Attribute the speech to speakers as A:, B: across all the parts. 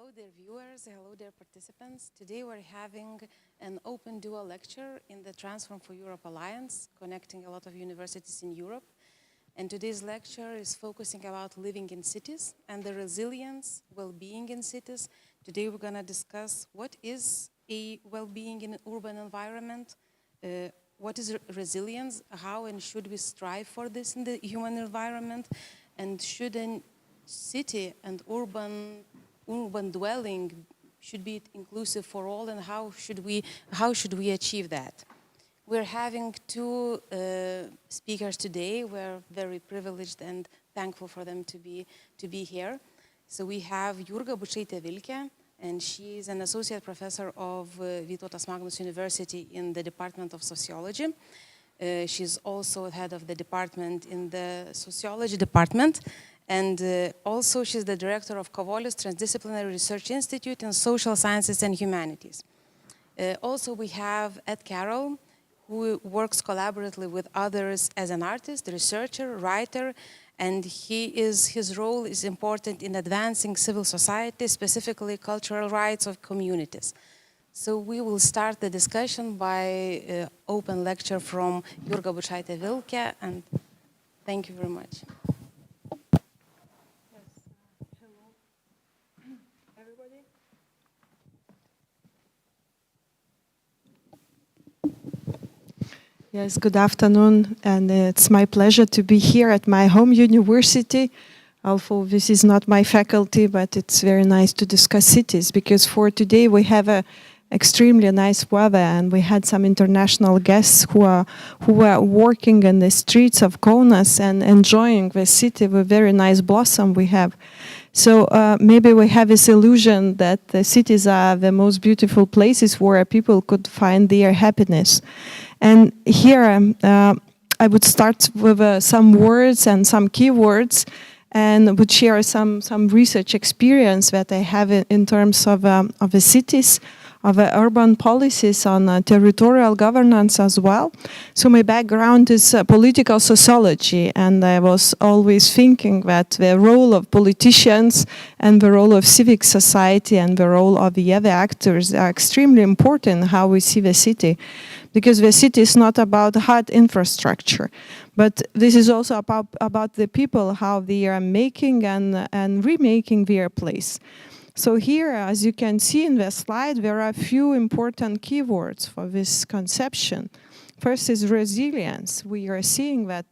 A: Hello dear viewers, hello dear participants. Today we're having an open dual lecture in the Transform for Europe Alliance, connecting a lot of universities in Europe. And today's lecture is focusing about living in cities and the resilience, well-being in cities. Today we're gonna discuss what is a well-being in an urban environment, what is resilience, how and should we strive for this in the human environment, and should a city and urban dwelling should be inclusive for all, and how should we achieve that? We're having two speakers today. We're very privileged and thankful for them to be here. So we have Jurga Bučaitė-Vilkė, and she is an associate professor of Vytautas Magnus University in the Department of Sociology. She's also head of the department in the Sociology department. And also she's the director of Kavolis Transdisciplinary Research Institute in Social Sciences and Humanities. Also we have Ed Carroll, who works collaboratively with others as an artist, researcher, writer, and his role is important in advancing civil society, specifically cultural rights of communities. So we will start the discussion by open lecture from Jurga Bučaitė-Vilkė, and thank you very much.
B: Yes, good afternoon, and it's my pleasure to be here at my home university. Although this is not my faculty, but it's very nice to discuss cities, because for today we have a extremely nice weather, and we had some international guests who were working in the streets of Kaunas and enjoying the city with very nice blossom we have. So maybe we have this illusion that the cities are the most beautiful places where people could find their happiness. And here I would start with some words and some keywords, and would share some research experience that I have in terms of the cities, of urban policies, on territorial governance as well. So my background is political sociology, and I was always thinking that the role of politicians and the role of civic society and the role of the other actors are extremely important in how we see the city. Because the city is not about hard infrastructure, but this is also about the people, how they are making and remaking their place. So here, as you can see in the slide, there are a few important keywords for this conception. First is resilience. We are seeing that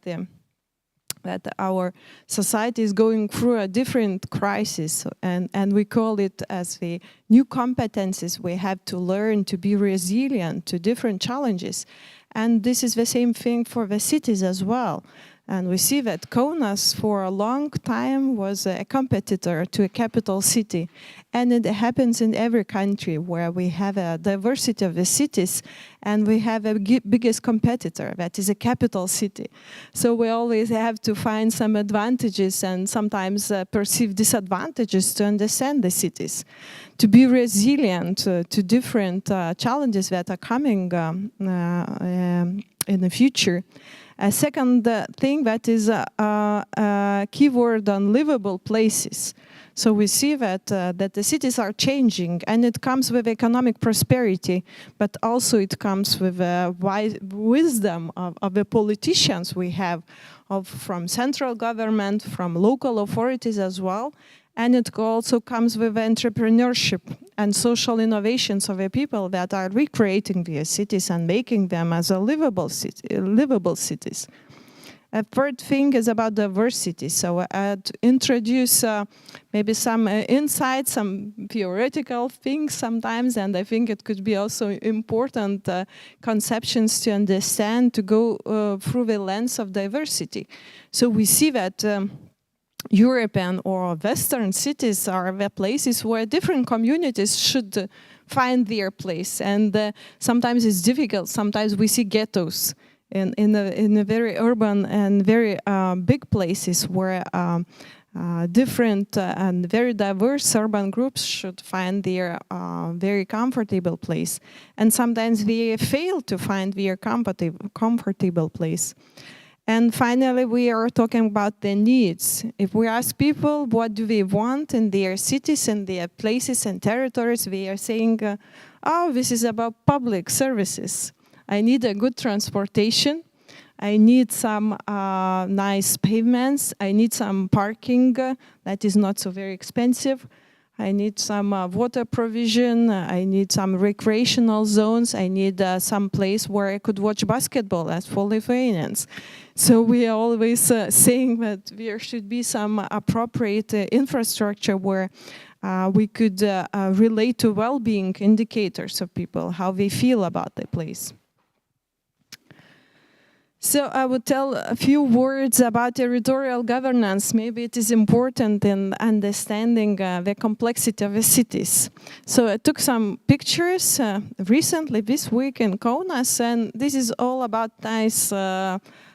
B: our society is going through a different crisis, and we call it as the new competencies we have to learn to be resilient to different challenges. And this is the same thing for the cities as well. And we see that Kaunas for a long time was a competitor to a capital city. And it happens in every country where we have a diversity of the cities, and we have a biggest competitor, that is a capital city. So we always have to find some advantages and sometimes perceived disadvantages to understand the cities, to be resilient to different challenges that are coming in the future. A second thing that is a keyword on livable places. So we see that the cities are changing, and it comes with economic prosperity, but also it comes with wisdom of the politicians we have, from central government, from local authorities as well. And it also comes with entrepreneurship and social innovations of the people that are recreating their cities and making them as a livable cities. A third thing is about diversity. So I'd introduce maybe some insights, some theoretical things sometimes, and I think it could be also important conceptions to understand, to go through the lens of diversity. So we see that European or Western cities are the places where different communities should find their place, and sometimes it's difficult. Sometimes we see ghettos in the very urban and very big places where different and very diverse urban groups should find their very comfortable place, and sometimes they fail to find their comfortable place. And finally, we are talking about the needs. If we ask people what do they want in their cities and their places and territories, we are saying, oh, this is about public services. I need a good transportation. I need some nice pavements. I need some parking that is not so very expensive. I need some water provision. I need some recreational zones. I need some place where I could watch basketball as for Lithuanians. So we are always saying that there should be some appropriate infrastructure where we could relate to well-being indicators of people, how they feel about the place. So I would tell a few words about territorial governance. Maybe it is important in understanding the complexity of the cities. So I took some pictures recently this week in Kaunas, and this is all about nice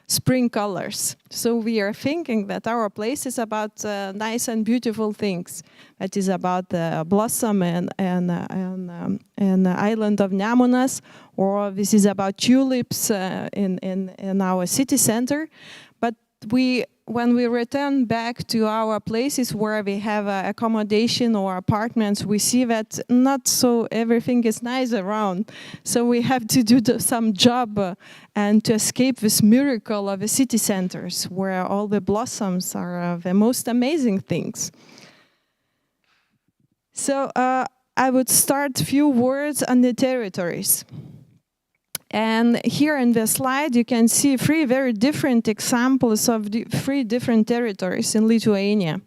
B: spring colors. So we are thinking that our place is about nice and beautiful things. It is about the blossom and the island of Nemunas, or this is about tulips in our city center. But when we return back to our places where we have accommodation or apartments, we see that not so everything is nice around. So we have to do some job and to escape this miracle of the city centers where all the blossoms are the most amazing things. So I would start a few words on the territories. And here in the slide, you can see three very different examples of the three different territories in Lithuania.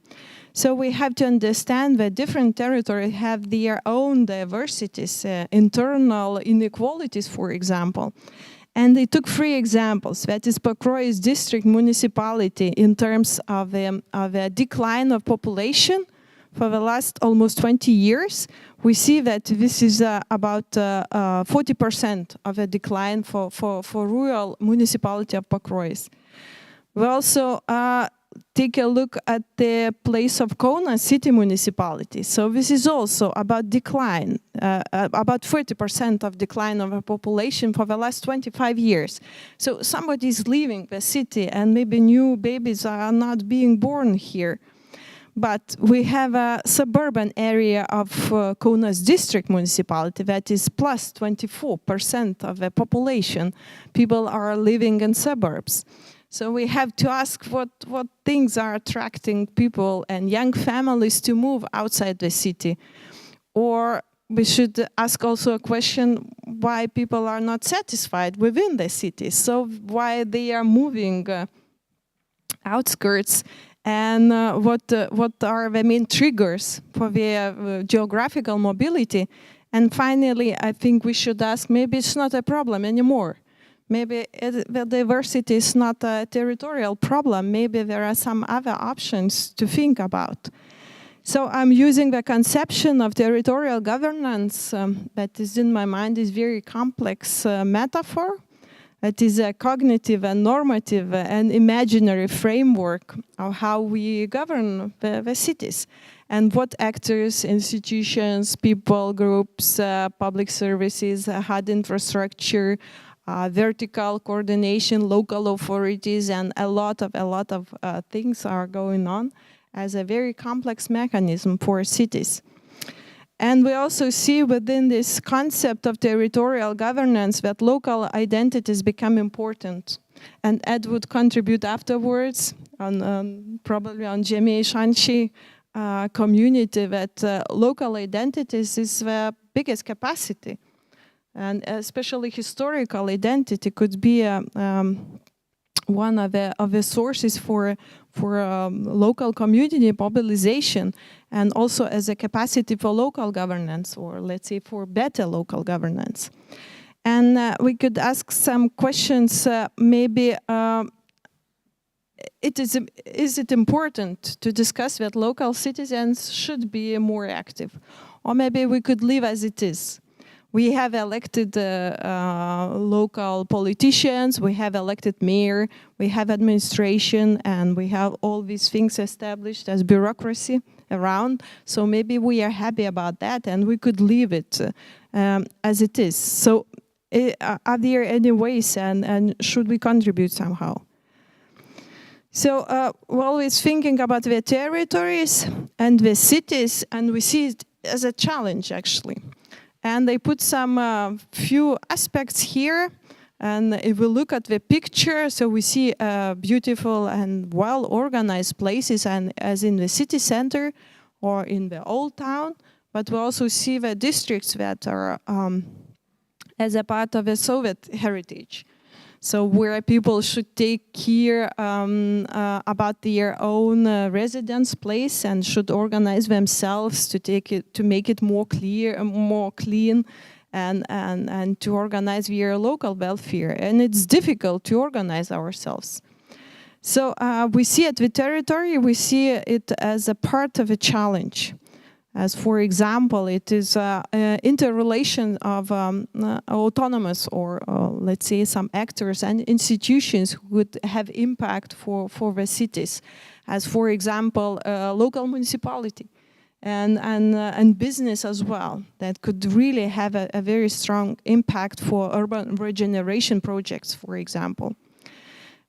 B: So we have to understand that different territories have their own diversities, internal inequalities, for example. And they took three examples. That is Pakruojis district municipality in terms of a decline of population for the last almost 20 years. We see that this is about 40% of a decline for rural municipality of Pakruojis. We also take a look at the place of Kaunas city municipality. So this is also about decline, about 30% of decline of a population for the last 25 years. So somebody is leaving the city and maybe new babies are not being born here. But we have a suburban area of Kaunas district municipality that is plus 24% of the population. People are living in suburbs. So we have to ask what things are attracting people and young families to move outside the city. Or we should ask also a question why people are not satisfied within the city. So why they are moving outskirts. And what are the main triggers for the geographical mobility? And finally, I think we should ask, maybe it's not a problem anymore. Maybe the diversity is not a territorial problem. Maybe there are some other options to think about. So I'm using the conception of territorial governance that is in my mind is very complex metaphor. It is a cognitive and normative and imaginary framework of how we govern the cities and what actors, institutions, people, groups, public services, HUD infrastructure, vertical coordination, local authorities, and a lot of things are going on as a very complex mechanism for cities. And we also see within this concept of territorial governance that local identities become important. And Ed would contribute afterwards, probably on Žemė Šančiai community, that local identities is the biggest capacity. And especially historical identity could be one of the sources for local community mobilization, and also as a capacity for local governance, or let's say for better local governance. And we could ask some questions, maybe is it important to discuss that local citizens should be more active? Or maybe we could leave as it is. We have elected local politicians, we have elected mayor, we have administration, and we have all these things established as bureaucracy around. So maybe we are happy about that and we could leave it as it is. So are there any ways and should we contribute somehow? So we're always thinking about the territories and the cities, and we see it as a challenge, actually. And they put some few aspects here. And if we look at the picture, so we see beautiful and well-organized places, and as in the city center or in the old town. But we also see the districts that are as a part of the Soviet heritage. So where people should take care about their own residence place and should organize themselves to make it more clear, more clean, and to organize their local welfare. And it's difficult to organize ourselves. So we see at the territory, we see it as a part of a challenge. As for example, it is interrelation of autonomous or let's say some actors and institutions who would have impact for the cities. As for example, local municipality and business as well, that could really have a very strong impact for urban regeneration projects, for example.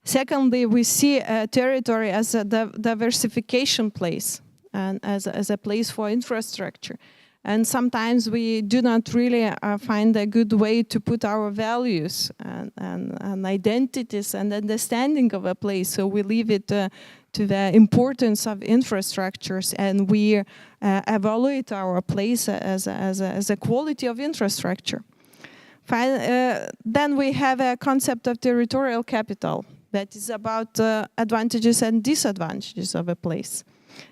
B: Secondly, we see a territory as a diversification place and as a place for infrastructure. And sometimes we do not really find a good way to put our values and identities and understanding of a place. So we leave it to the importance of infrastructures, and we evaluate our place as a quality of infrastructure. Then we have a concept of territorial capital that is about advantages and disadvantages of a place.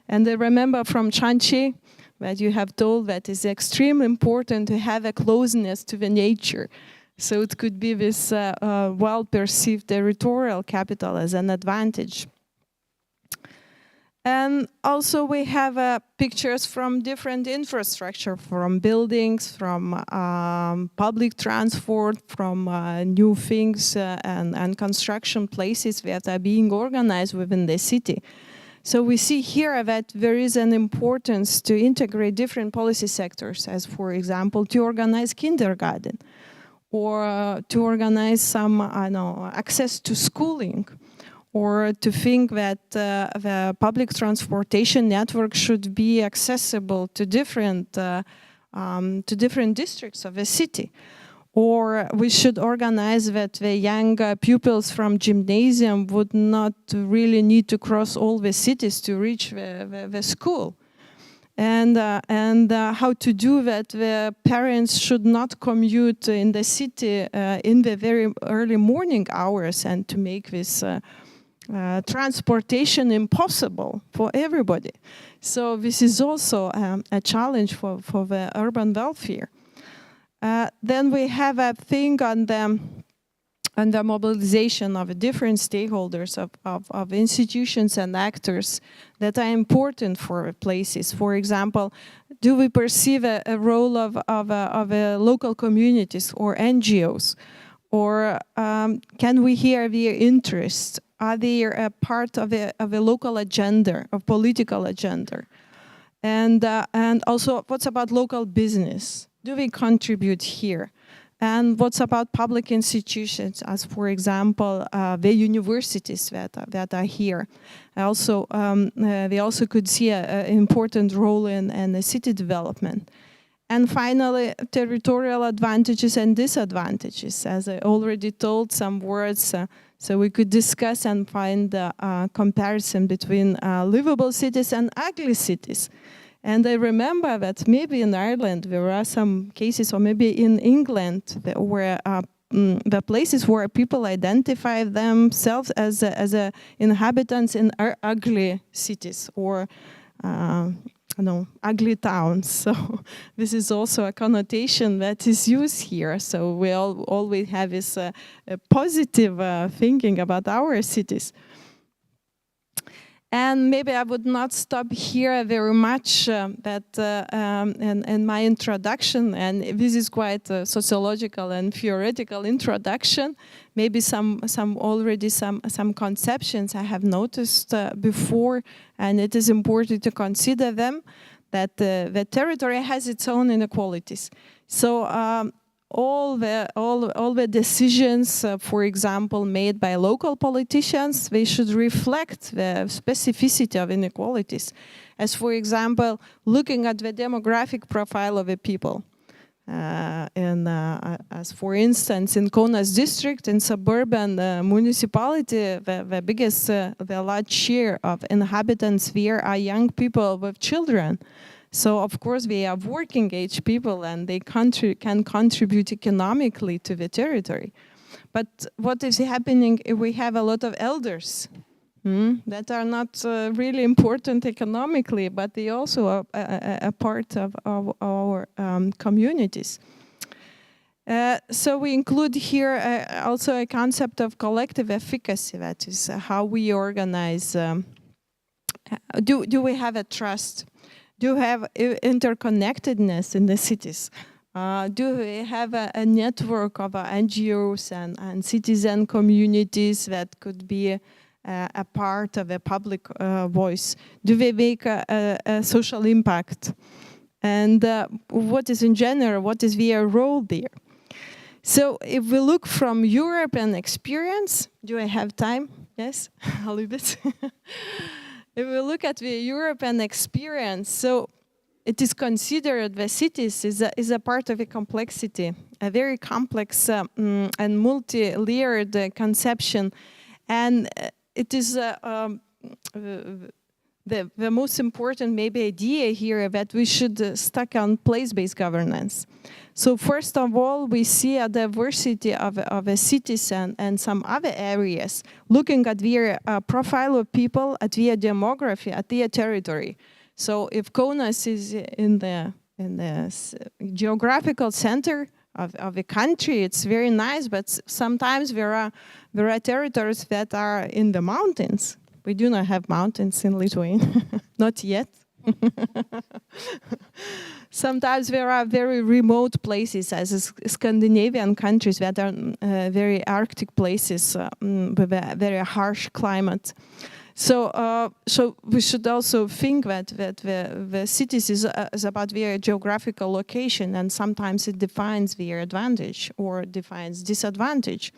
B: And I remember from Chanchi that you have told that it's extremely important to have a closeness to the nature. So it could be this well-perceived territorial capital as an advantage. And also we have pictures from different infrastructure, from buildings, from public transport, from new things and construction places that are being organized within the city. So we see here that there is an importance to integrate different policy sectors, as for example, to organize kindergarten, or to organize some, access to schooling, or to think that the public transportation network should be accessible to different districts of a city. Or we should organize that the young pupils from gymnasium would not really need to cross all the cities to reach the school. And how to do that the parents should not commute in the city in the very early morning hours, and to make this transportation impossible for everybody. So this is also a challenge for the urban welfare. Then we have a thing on the mobilization of different stakeholders of institutions and actors that are important for places. For example, do we perceive a role of local communities or NGOs? Or can we hear their interests? Are they a part of a local agenda, a political agenda? And also, what's about local business? Do we contribute here? And what's about public institutions, as for example, the universities that are here? Also, they also could see an important role in the city development. And finally, territorial advantages and disadvantages. As I already told, some words, so we could discuss and find a comparison between livable cities and ugly cities. And I remember that maybe in Ireland there are some cases, or maybe in England, where the places where people identify themselves as inhabitants in ugly cities or ugly towns. So this is also a connotation that is used here. So we always have this positive thinking about our cities. And maybe I would not stop here very much in my introduction, and this is quite a sociological and theoretical introduction. Maybe some conceptions I have noticed before, and it is important to consider them, that the territory has its own inequalities. So all the decisions, for example, made by local politicians, they should reflect the specificity of inequalities. As for example, looking at the demographic profile of the people. As for instance, in Kaunas district, in suburban municipality, the large share of inhabitants there are young people with children. So of course they are working age people and they can contribute economically to the territory. But what is happening if we have a lot of elders that are not really important economically, but they also are a part of our communities. So we include here also a concept of collective efficacy, that is how we organize. Do we have a trust? Do we have interconnectedness in the cities? Do we have a network of NGOs and citizen communities that could be a part of a public voice? Do they make a social impact? And what is in general, what is their role there? So if we look from European experience, do I have time? Yes, a little bit. If we look at the European experience, so it is considered the cities is a part of a complexity, a very complex and multi-layered conception. And it is the most important maybe idea here that we should stick on place-based governance. So first of all, we see a diversity of a cities and some other areas, looking at their profile of people, at their demography, at their territory. So if Kaunas is in the geographical center of the country, it's very nice, but sometimes there are territories that are in the mountains. We do not have mountains in Lithuania, not yet. Sometimes there are very remote places, as Scandinavian countries that are very Arctic places with a very harsh climate. So we should also think that the cities is about their geographical location, and sometimes it defines their advantage or defines disadvantage.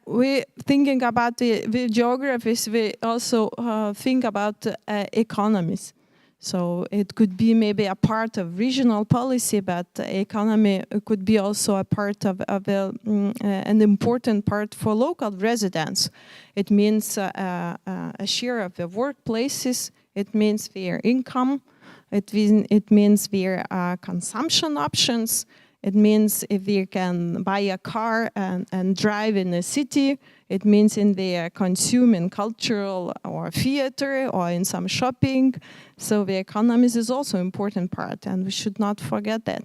B: We thinking about the geographies, we also think about economies. So it could be maybe a part of regional policy, but economy could be also a part of an important part for local residents. It means a share of the workplaces, it means their income, it means their consumption options. It means if they can buy a car and drive in a city. It means in the consume in cultural or theater or in some shopping. So the economies is also an important part, and we should not forget that.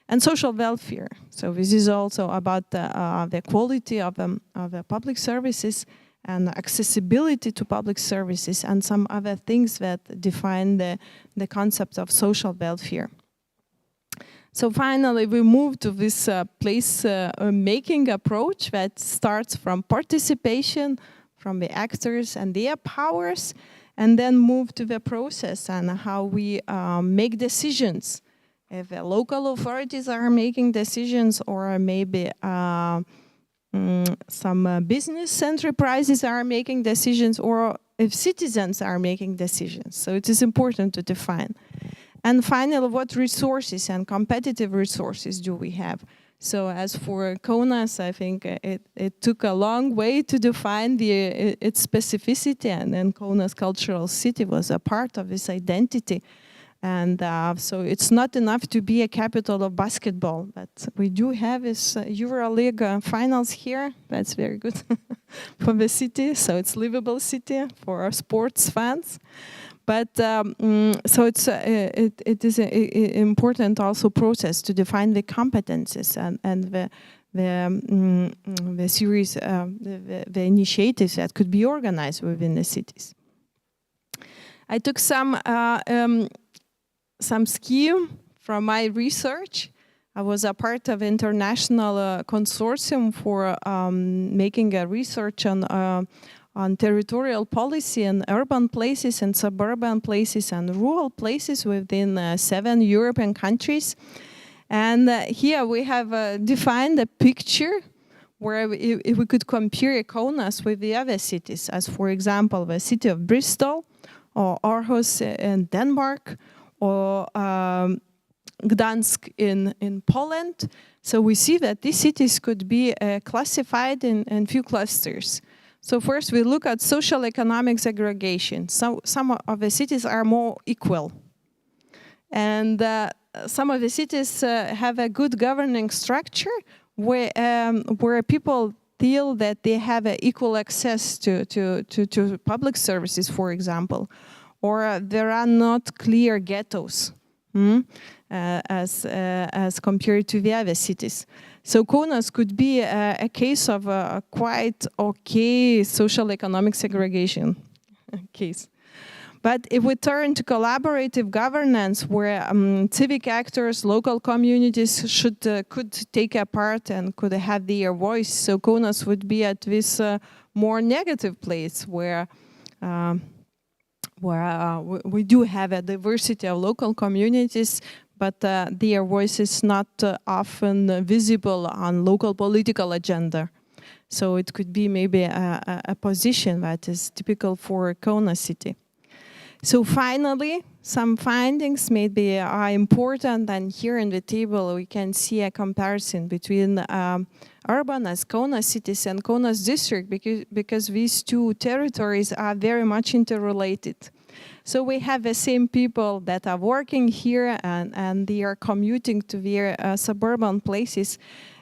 B: And social welfare. So this is also about the quality of the public services and accessibility to public services and some other things that define the concept of social welfare. So finally, we move to this place-making approach that starts from participation, from the actors and their powers, and then move to the process and how we make decisions. If local authorities are making decisions, or maybe some business enterprises are making decisions, or if citizens are making decisions. So it is important to define. And finally, what resources and competitive resources do we have? So as for Kaunas, I think it took a long way to define its specificity, and then Kaunas Cultural City was a part of this identity. And so it's not enough to be a capital of basketball, but we do have this EuroLeague finals here. That's very good for the city. So it's livable city for our sports fans. But so it is an important also process to define the competences and the series, the initiatives that could be organized within the cities. I took some scheme from my research. I was a part of international consortium for making a research on territorial policy in urban places and suburban places and rural places within 7 European countries. And here we have defined a picture where if we could compare Kaunas with the other cities, as for example, the city of Bristol, or Aarhus in Denmark, or Gdansk in Poland. So we see that these cities could be classified in few clusters. So first we look at social economic segregation. So some of the cities are more equal. And some of the cities have a good governing structure where people feel that they have equal access to public services, for example, or there are not clear ghettos as compared to the other cities. So Kaunas could be a case of a quite okay social economic segregation case. But if we turn to collaborative governance, where civic actors, local communities could take a part and could have their voice, so Kaunas would be at this more negative place where we do have a diversity of local communities, but their voice is not often visible on local political agenda. So it could be maybe a position that is typical for Kaunas city. So finally, some findings maybe are important, and here in the table we can see a comparison between urban as Kaunas cities and Kaunas district, because these two territories are very much interrelated. So we have the same people that are working here and they are commuting to their suburban places,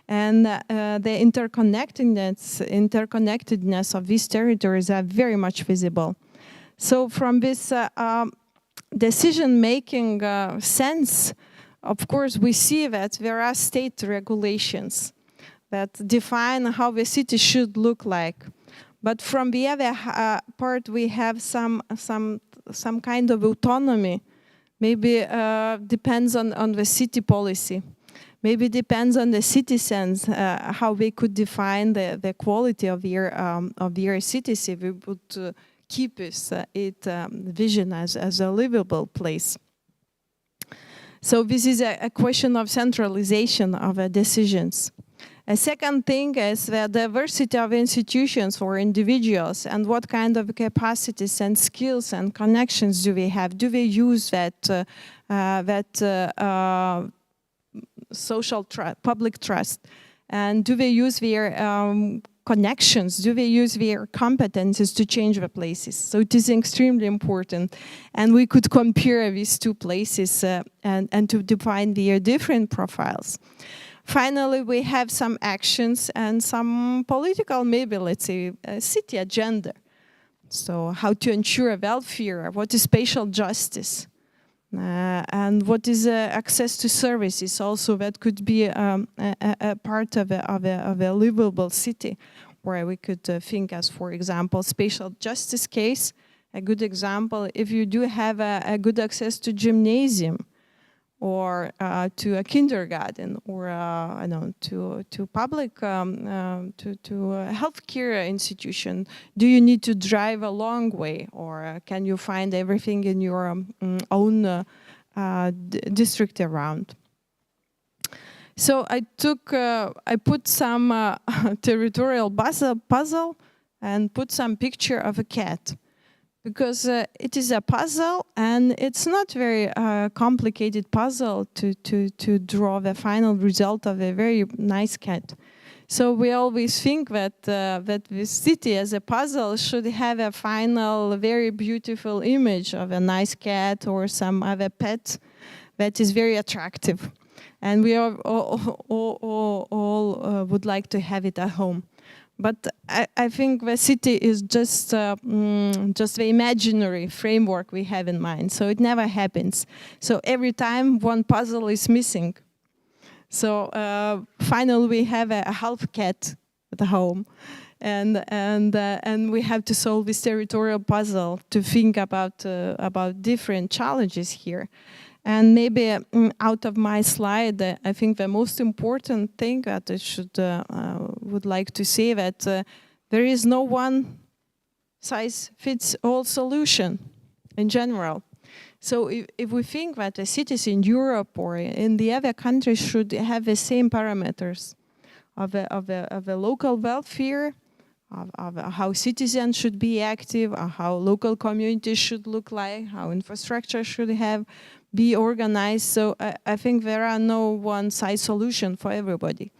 B: and the interconnectedness of these territories are very much visible. So from this decision-making sense, of course, we see that there are state regulations that define how the city should look like. But from the other part, we have some kind of autonomy. Maybe depends on the city policy. Maybe depends on the citizens how they could define the quality of their cities if we would keep its vision as a livable place. So this is a question of centralization of decisions. A second thing is the diversity of institutions or individuals, and what kind of capacities and skills and connections do we have? Do we use that social public trust? And do they use their connections? Do they use their competences to change the places? So it is extremely important. And we could compare these two places and to define their different profiles. Finally, we have some actions and some political, maybe let's say, city agenda. So how to ensure welfare, what is spatial justice, and what is access to services also that could be a part of a livable city, where we could think as, for example, spatial justice case. A good example, if you do have a good access to gymnasium, or to a kindergarten, or I don't know, to public to a healthcare institution, do you need to drive a long way, or can you find everything in your own district around? So I put some territorial puzzle and put some picture of a cat, because it is a puzzle, and it's not very complicated puzzle to draw the final result of a very nice cat. So we always think that the city as a puzzle should have a final, very beautiful image of a nice cat or some other pet that is very attractive, and we all would like to have it at home. But I think the city is just the imaginary framework we have in mind. So it never happens. So every time one puzzle is missing. So finally we have a half cat at home, and we have to solve this territorial puzzle to think about different challenges here. And maybe out of my slide, I think the most important thing that I would like to say that there is no one size fits all solution in general. So if we think that the cities in Europe or in the other countries should have the same parameters of a local welfare, of how citizens should be active, or how local communities should look like, how infrastructure should be organized. So I think there are no one-size solution for everybody.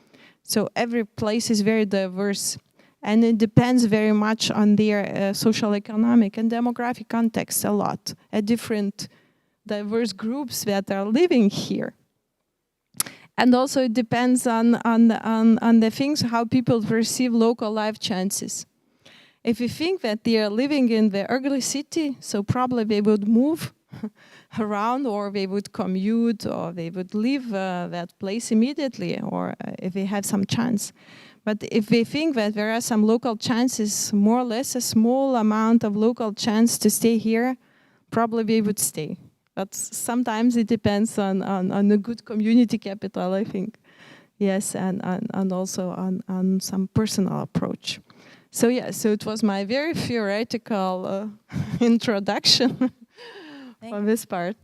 B: So every place is very diverse, and it depends very much on their social, economic, and demographic context a lot, at different diverse groups that are living here. And also it depends on the things, how people perceive local life chances. If you think that they are living in the ugly city, so probably they would move around, or they would commute, or they would leave that place immediately, or if they have some chance. But if they think that there are some local chances, more or less a small amount of local chance to stay here, probably they would stay. But sometimes it depends on a good community capital, I think. Yes, and also on some personal approach. So yeah, so it was my very theoretical introduction on this part.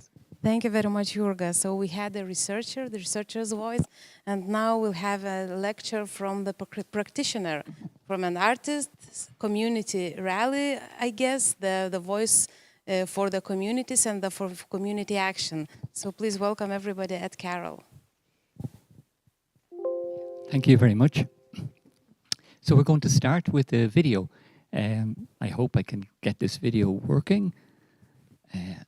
A: Thank you very much, Jurga. So we had a researcher, the researcher's voice, and now we'll have a lecture from the practitioner, from an artist, community rally, I guess, the voice for the communities and for community action. So please welcome everybody Ed Carroll.
C: Thank you very much. So we're going to start with a video. I hope I can get this video working. Maybe.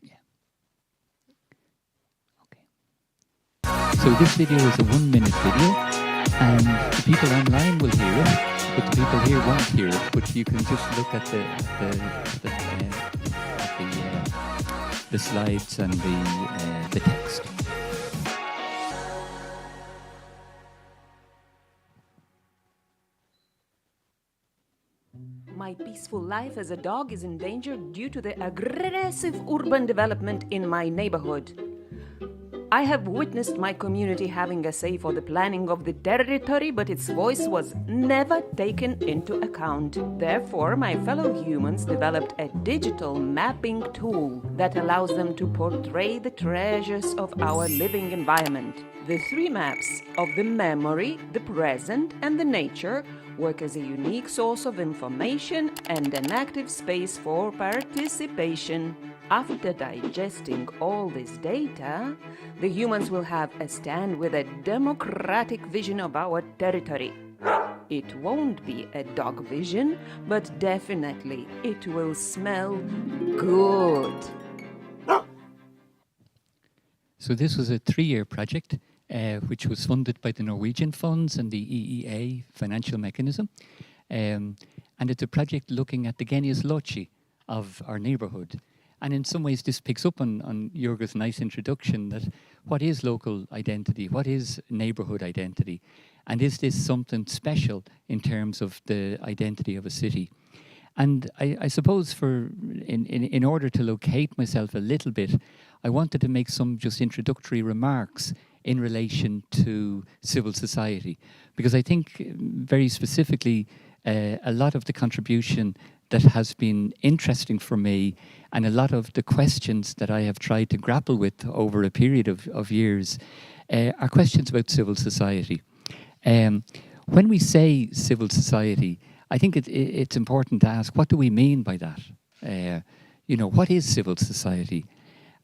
C: Yeah. Okay. So this video is a 1-minute video, and the people online will hear it, but the people here won't hear it. But you can just look at the slides and the text.
D: My peaceful life as a dog is in danger due to the aggressive urban development in my neighborhood. I have witnessed my community having a say for the planning of the territory, but its voice was never taken into account. Therefore, my fellow humans developed a digital mapping tool that allows them to portray the treasures of our living environment. The 3 maps of the memory, the present, and the nature work as a unique source of information and an active space for participation. After digesting all this data, the humans will have a stand with a democratic vision of our territory. It won't be a dog vision, but definitely it will smell good.
C: So this was a 3-year project which was funded by the Norwegian funds and the EEA financial mechanism. And it's a project looking at the genius loci of our neighbourhood. And in some ways this picks up on Jurga's nice introduction, that what is local identity, what is neighbourhood identity, and is this something special in terms of the identity of a city? And I suppose in order to locate myself a little bit, I wanted to make some just introductory remarks in relation to civil society, because I think very specifically a lot of the contribution that has been interesting for me, and a lot of the questions that I have tried to grapple with over a period of years are questions about civil society. When we say civil society, I think it's important to ask, what do we mean by that? What is civil society?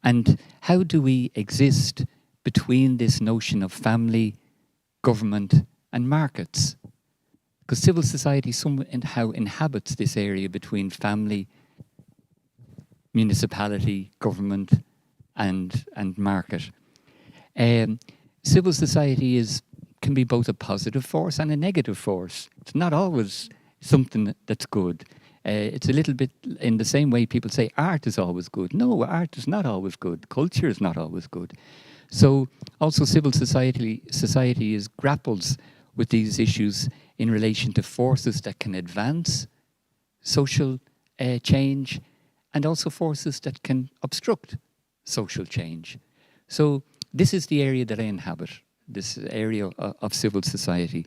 C: And how do we exist between this notion of family, government, and markets? Because civil society somehow inhabits this area between family, municipality, government, and market. Civil society can be both a positive force and a negative force. It's not always something that's good. It's a little bit in the same way people say art is always good. No, art is not always good. Culture is not always good. So also civil society grapples with these issues in relation to forces that can advance social change, and also forces that can obstruct social change. So this is the area that I inhabit, this area of civil society.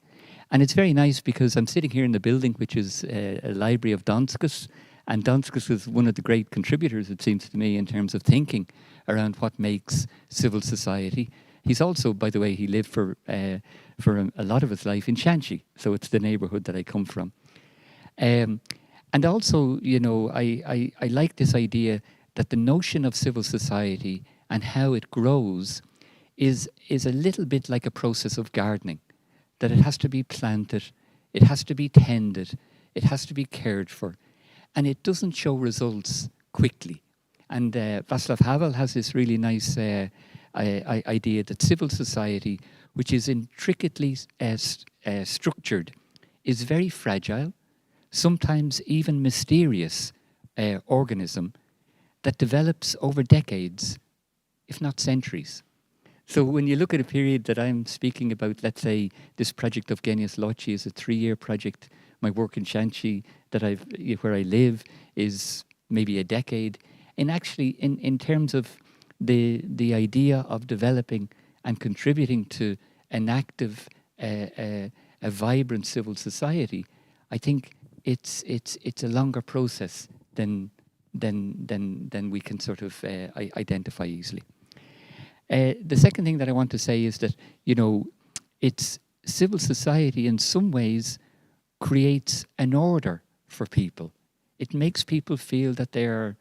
C: And it's very nice because I'm sitting here in the building, which is a library of Donskis. And Donskis is one of the great contributors, it seems to me, in terms of thinking around what makes civil society. He's also, by the way, he lived for a lot of his life in Shanxi, so it's the neighbourhood that I come from. And also, you know, I like this idea that the notion of civil society and how it grows is a little bit like a process of gardening, that it has to be planted, it has to be tended, it has to be cared for, and it doesn't show results quickly. And Václav Havel has this really nice idea that civil society, which is intricately structured, is very fragile, sometimes even mysterious organism that develops over decades, if not centuries. So when you look at a period that I'm speaking about, let's say this project of Genius Loci is a 3-year project. My work in Shanxi, where I live, is maybe a decade. And actually, in terms of the idea of developing and contributing to an active, a vibrant civil society, I think it's a longer process than we can sort of identify easily. The second thing that I want to say is that, you know, it's civil society in some ways creates an order for people. It makes people feel that they are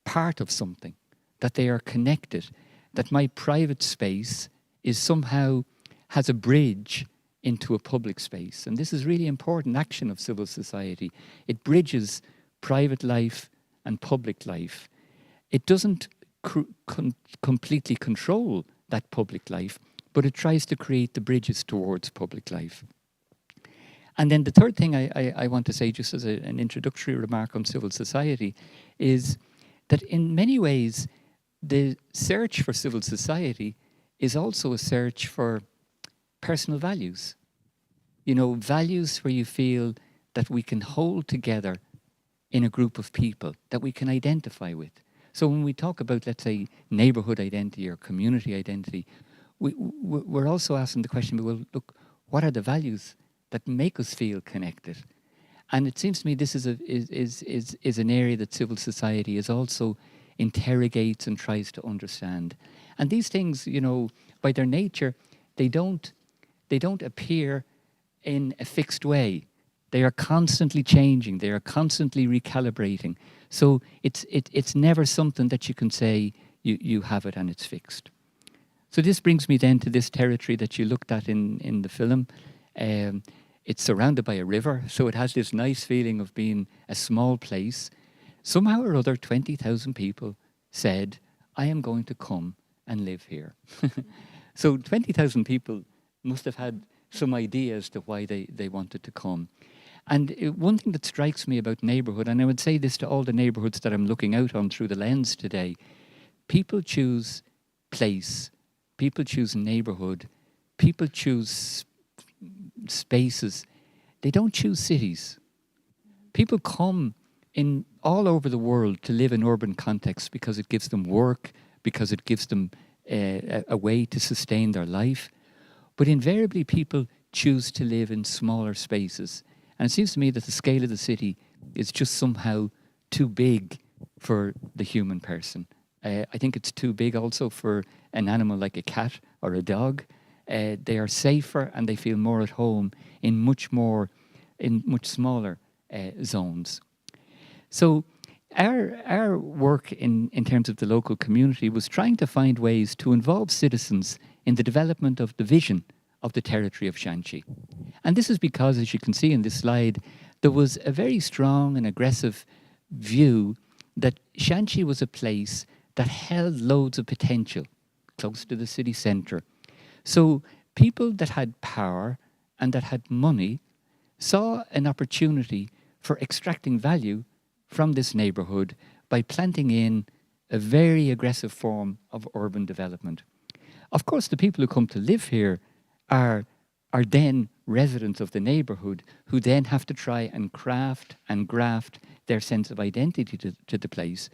C: part of something, that they are connected, that my private space is somehow has a bridge into a public space. And this is really important action of civil society. It bridges private life and public life. It doesn't completely control that public life, but it tries to create the bridges towards public life. And then the third thing I want to say, just as an introductory remark on civil society, is that in many ways, the search for civil society is also a search for personal values. You know, values where you feel that we can hold together in a group of people, that we can identify with. So when we talk about, let's say, neighbourhood identity or community identity, we're also asking the question, well, look, what are the values that make us feel connected? And it seems to me this is an area that civil society is also interrogates and tries to understand. And these things, you know, by their nature, they don't appear in a fixed way. They are constantly changing. They are constantly recalibrating. So it's never something that you can say you have it and it's fixed. So this brings me then to this territory that you looked at in the film. It's surrounded by a river, so it has this nice feeling of being a small place. Somehow or other, 20,000 people said, I am going to come and live here. So 20,000 people must have had some idea as to why they wanted to come. And one thing that strikes me about neighbourhood, and I would say this to all the neighbourhoods that I'm looking out on through the lens today, people choose place, people choose neighbourhood, people choose spaces. They don't choose cities. People come in all over the world to live in urban contexts because it gives them work, because it gives them a way to sustain their life. But invariably people choose to live in smaller spaces. And it seems to me that the scale of the city is just somehow too big for the human person. I think it's too big also for an animal like a cat or a dog. They are safer and they feel more at home in much smaller zones. So our work in terms of the local community was trying to find ways to involve citizens in the development of the vision of the territory of Shanxi. And this is because, as you can see in this slide, there was a very strong and aggressive view that Shanxi was a place that held loads of potential close to the city centre. So people that had power and that had money saw an opportunity for extracting value from this neighbourhood by planting in a very aggressive form of urban development. Of course, the people who come to live here are then residents of the neighbourhood who then have to try and craft and graft their sense of identity to the place.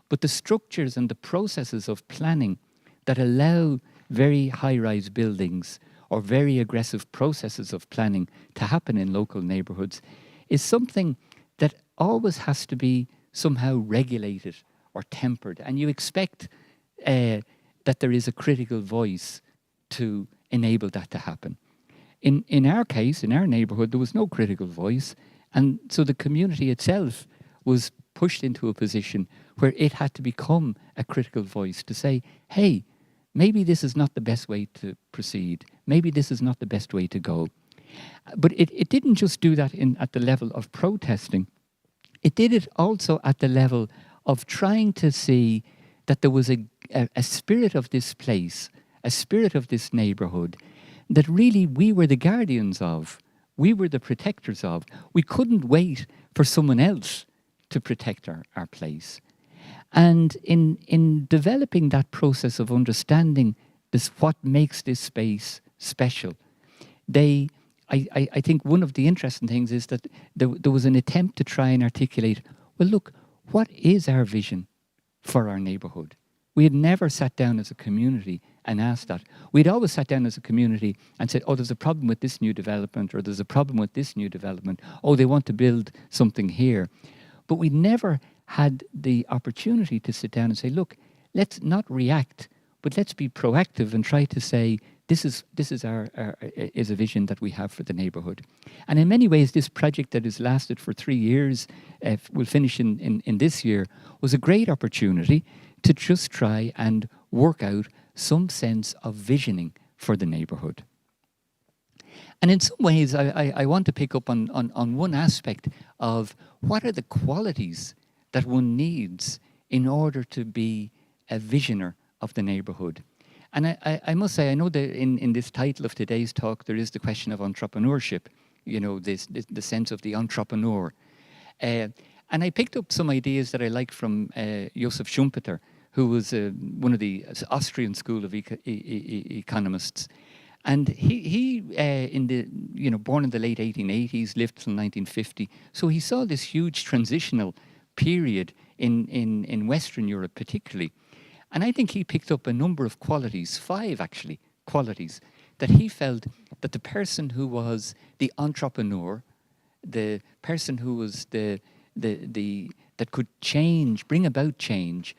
C: But the structures and the processes of planning that allow very high-rise buildings or very aggressive processes of planning to happen in local neighbourhoods is something that always has to be somehow regulated or tempered. And you expect that there is a critical voice to enable that to happen. In our case, in our neighbourhood, there was no critical voice. And so the community itself was pushed into a position where it had to become a critical voice to say, hey, maybe this is not the best way to proceed. Maybe this is not the best way to go. But it didn't just do that at the level of protesting. It did it also at the level of trying to see that there was a spirit of this place, a spirit of this neighbourhood, that really we were the guardians of. We were the protectors of. We couldn't wait for someone else to protect our place. And in developing that process of understanding what makes this space special, I think one of the interesting things is that there was an attempt to try and articulate, well, look, what is our vision for our neighbourhood? We had never sat down as a community and asked that. We'd always sat down as a community and said, oh, there's a problem with this new development, or there's a problem with this new development. Oh, they want to build something here. But we never had the opportunity to sit down and say, look, let's not react, but let's be proactive and try to say, this is a vision that we have for the neighbourhood. And in many ways, this project that has lasted for 3 years, will finish in this year, was a great opportunity to just try and work out some sense of visioning for the neighbourhood. And in some ways, I want to pick up on one aspect of what are the qualities that one needs in order to be a visioner of the neighbourhood. And I must say, I know that in this title of today's talk, there is the question of entrepreneurship, you know, the sense of the entrepreneur. And I picked up some ideas that I like from Josef Schumpeter, who was one of the Austrian school of economists. And he born in the late 1880s, lived till 1950. So he saw this huge transitional period in Western Europe particularly. And I think he picked up a number of qualities, 5 actually, qualities, that he felt that the person who was the entrepreneur, the person who was that could change, bring about change,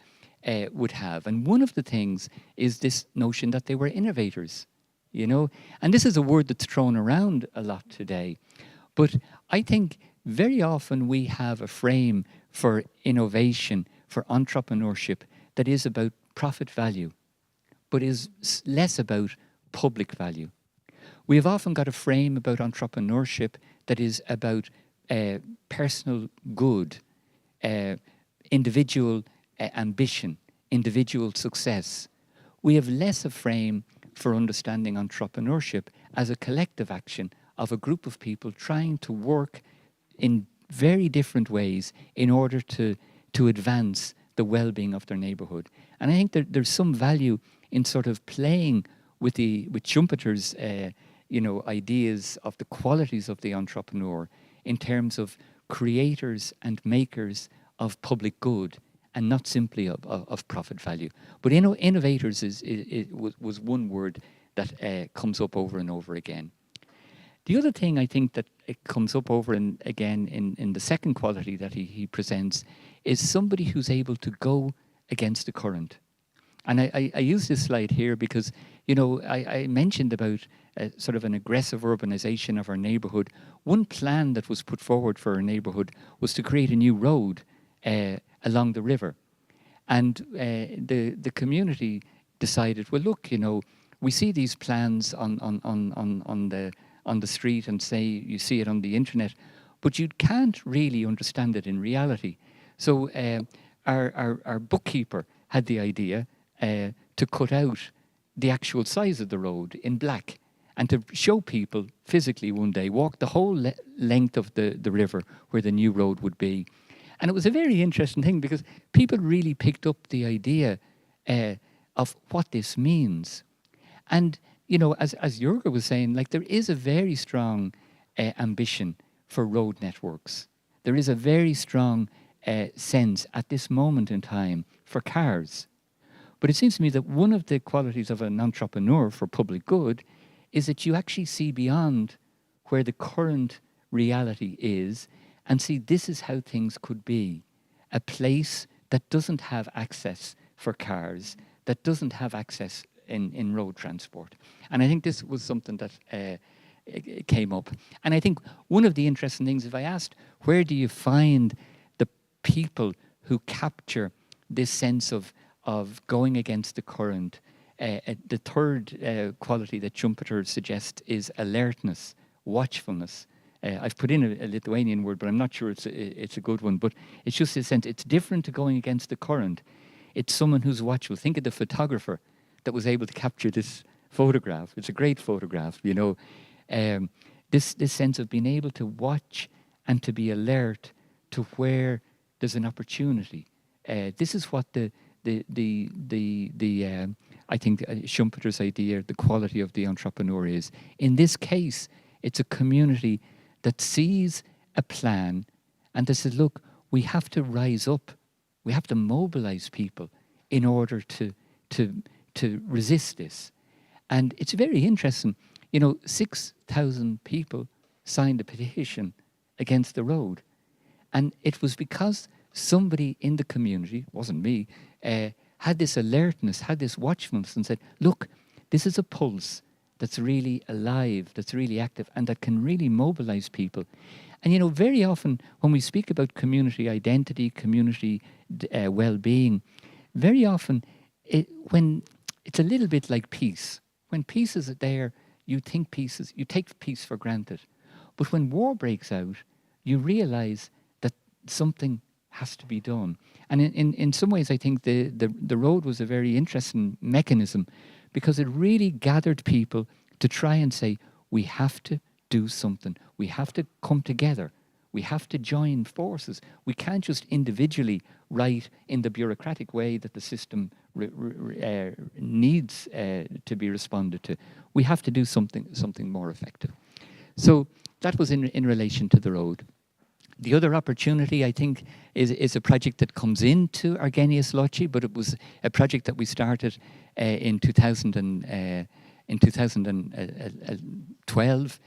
C: would have. And one of the things is this notion that they were innovators, you know. And this is a word that's thrown around a lot today. But I think very often we have a frame for innovation, for entrepreneurship, that is about profit value, but is less about public value. We have often got a frame about entrepreneurship that is about personal good, individual ambition, individual success. We have less a frame for understanding entrepreneurship as a collective action of a group of people trying to work in very different ways in order to advance the well-being of their neighbourhood. And I think there's some value in sort of playing with Schumpeter's ideas of the qualities of the entrepreneur in terms of creators and makers of public good, and not simply of profit value. But innovators was one word that comes up over and over again. The other thing I think that it comes up over and again in the second quality that he presents is somebody who's able to go against the current. And I use this slide here because, you know, I mentioned about sort of an aggressive urbanization of our neighbourhood. One plan that was put forward for our neighbourhood was to create a new road along the river. And the community decided, well, look, you know, we see these plans on the street and say you see it on the internet, but you can't really understand it in reality. So our bookkeeper had the idea to cut out the actual size of the road in black and to show people physically one day, walk the whole length of the river where the new road would be. And it was a very interesting thing because people really picked up the idea of what this means. And, you know, as Jurga was saying, like there is a very strong ambition for road networks. There is a very strong sense at this moment in time for cars. But it seems to me that one of the qualities of an entrepreneur for public good is that you actually see beyond where the current reality is and see this is how things could be. A place that doesn't have access for cars, that doesn't have access in road transport. And I think this was something that came up. And I think one of the interesting things, if I asked, where do you find the people who capture this sense of going against the current? The third quality that Schumpeter suggests is alertness, watchfulness. I've put in a Lithuanian word, but I'm not sure it's a good one. But it's just a sense, it's different to going against the current. It's someone who's watchful. Think of the photographer that was able to capture this photograph. It's a great photograph, you know. This sense of being able to watch and to be alert to where there's an opportunity. This is what I think Schumpeter's idea, the quality of the entrepreneur is. In this case, it's a community that sees a plan and that says, look, we have to rise up, we have to mobilize people in order to resist this. And it's very interesting, you know, 6,000 people signed a petition against the road. And it was because somebody in the community, wasn't me, had this alertness, had this watchfulness and said, look, this is a pulse that's really alive, that's really active, and that can really mobilize people. And, you know, very often when we speak about community identity, community well-being, very often when it's a little bit like peace. When peace is there, you take peace for granted. But when war breaks out, you realize that something has to be done. And in some ways, I think the road was a very interesting mechanism because it really gathered people to try and say, we have to do something. We have to come together. We have to join forces. We can't just individually write in the bureaucratic way that the system needs to be responded to. We have to do something more effective. So that was in relation to the road. The other opportunity, I think, is a project that comes into Argenius Loci, but it was a project that we started in 2012.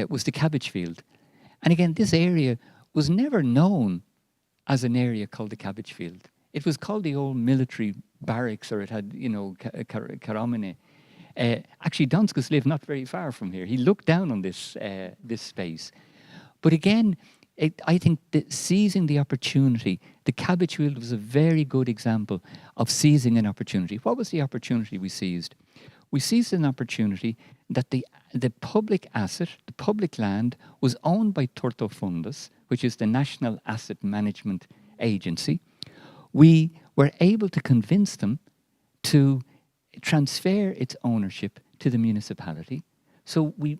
C: Was the Cabbage Field. And again, this area was never known as an area called the Cabbage Field. It was called the old military barracks, or it had, you know, Karamine. Actually, Donskus lived not very far from here. He looked down on this space. But again, I think that seizing the opportunity, the Cabbage Field was a very good example of seizing an opportunity. What was the opportunity we seized? We seized an opportunity that the public asset, the public land, was owned by Turto Fundus, which is the National Asset Management Agency. We were able to convince them to transfer its ownership to the municipality. So we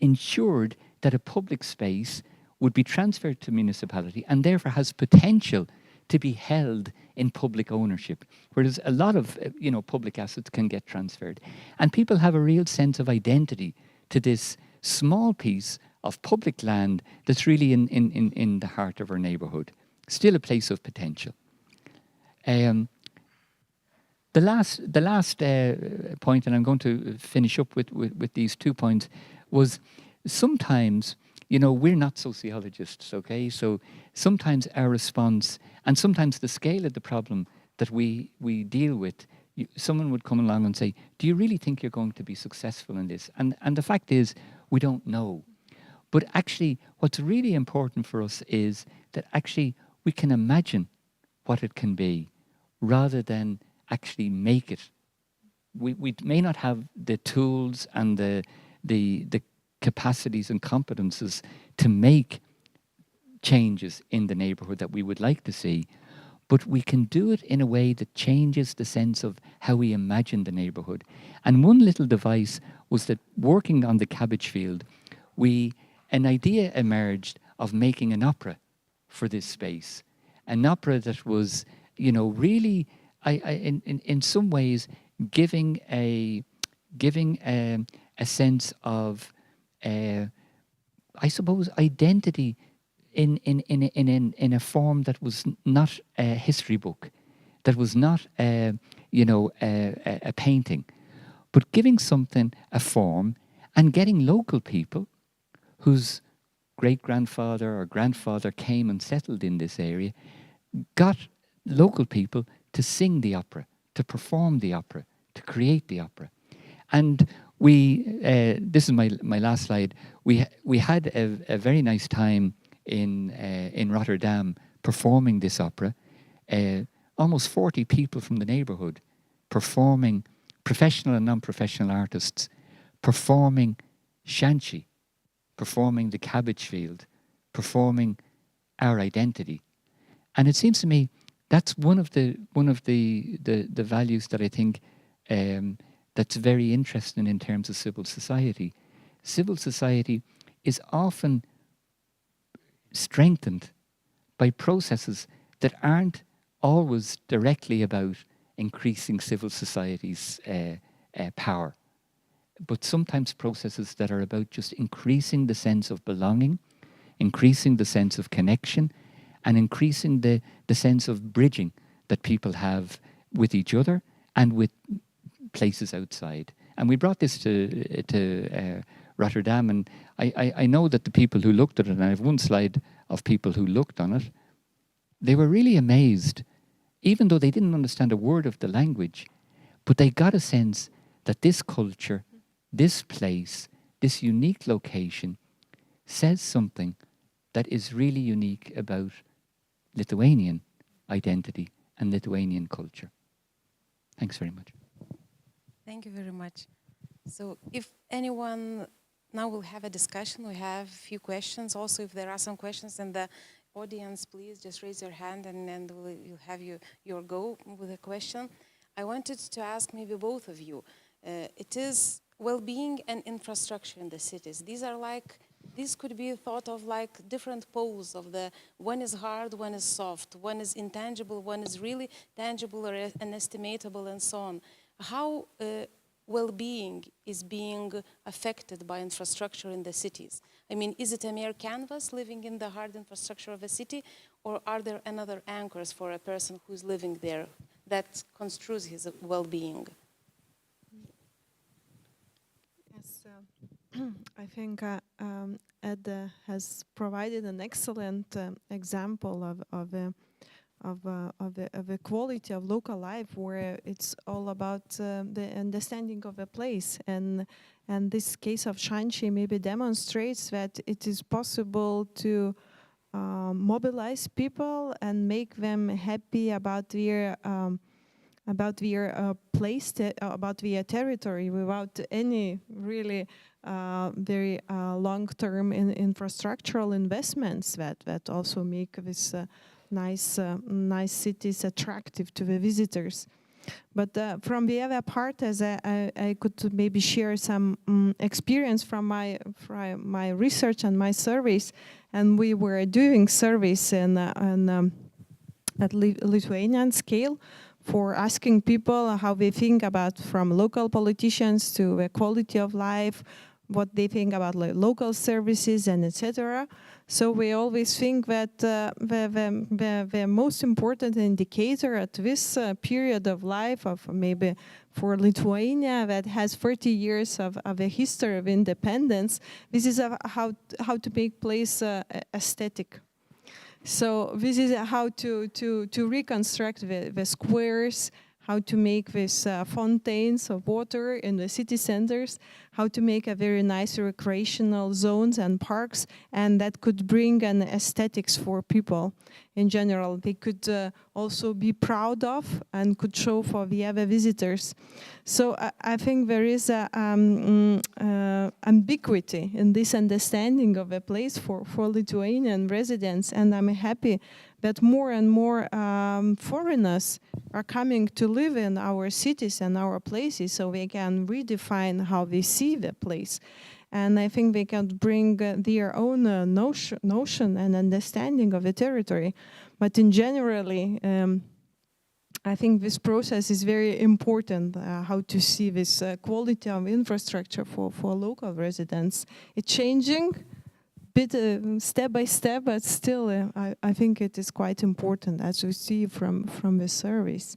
C: ensured that a public space would be transferred to municipality and therefore has potential to be held in public ownership, whereas a lot of public assets can get transferred. And people have a real sense of identity to this small piece of public land that's really in the heart of our neighbourhood. Still a place of potential. The last point, and I'm going to finish up with these 2 points, was sometimes, we're not sociologists, okay? So sometimes our response, and sometimes the scale of the problem that we deal with, someone would come along and say, do you really think you're going to be successful in this? And the fact is, we don't know. But actually, what's really important for us is that actually we can imagine what it can be rather than actually make it. We may not have the tools and the capacities and competences to make changes in the neighbourhood that we would like to see, but we can do it in a way that changes the sense of how we imagine the neighbourhood. And one little device was that working on the Cabbage Field, an idea emerged of making an opera for this space. An opera that was, really, in some ways, giving a sense of, I suppose, identity in a form that was not a history book, that was not, a painting, but giving something a form and getting local people whose great-grandfather or grandfather came and settled in this area, got local people to sing the opera, to perform the opera, to create the opera. And we, this is my last slide, we had a very nice time in Rotterdam performing this opera. Almost 40 people from the neighbourhood performing, professional and non-professional artists, performing Shanchi, performing the Cabbage Field, performing our identity. And it seems to me that's one of the values that I think that's very interesting in terms of civil society. Civil society is often strengthened by processes that aren't always directly about increasing civil society's power, but sometimes processes that are about just increasing the sense of belonging, increasing the sense of connection, and increasing the sense of bridging that people have with each other and with places outside. And we brought this to Rotterdam, and I know that the people who looked at it, and I have one slide of people who looked on it, they were really amazed, even though they didn't understand a word of the language, but they got a sense that this culture, this place, this unique location says something that is really unique about Lithuanian identity and Lithuanian culture. Thanks very much.
A: Thank you very much. So if anyone, now we'll have a discussion, we have a few questions. Also, if there are some questions in the audience, please just raise your hand and then you'll have your go with a question. I wanted to ask maybe both of you. It is well-being and infrastructure in the cities. These could be thought of like different poles of the, one is hard, one is soft, one is intangible, one is really tangible or unestimatable and so on. How well-being is being affected by infrastructure in the cities? I mean, is it a mere canvas living in the hard infrastructure of a city, or are there another anchors for a person who's living there that construes his well-being?
B: Yes, I think Ed has provided an excellent example of a quality of local life where it's all about the understanding of a place, and this case of Shanchi maybe demonstrates that it is possible to mobilize people and make them happy about their place, about their territory, without any really very long-term infrastructural investments that also make this nice cities attractive to the visitors. But from the other part, as I could maybe share some experience from my research and my surveys, and we were doing surveys at Lithuanian scale for asking people how they think about, from local politicians to the quality of life, what they think about local services and etc. So we always think that the most important indicator at this period of life, of maybe for Lithuania that has 30 years of a history of independence, this is how to make place aesthetic. So this is how to reconstruct the squares, how to make these fountains of water in the city centers, how to make a very nice recreational zones and parks, and that could bring an aesthetics for people in general. They could also be proud of and could show for the other visitors. So I think there is a ambiguity in this understanding of a place for Lithuanian residents, and I'm happy that more and more foreigners are coming to live in our cities and our places, so they can redefine how they see the place. And I think they can bring their own notion and understanding of the territory. But in generally, I think this process is very important, how to see this quality of infrastructure for local residents. It's changing, bit step by step, but still I think it is quite important, as we see from the surveys.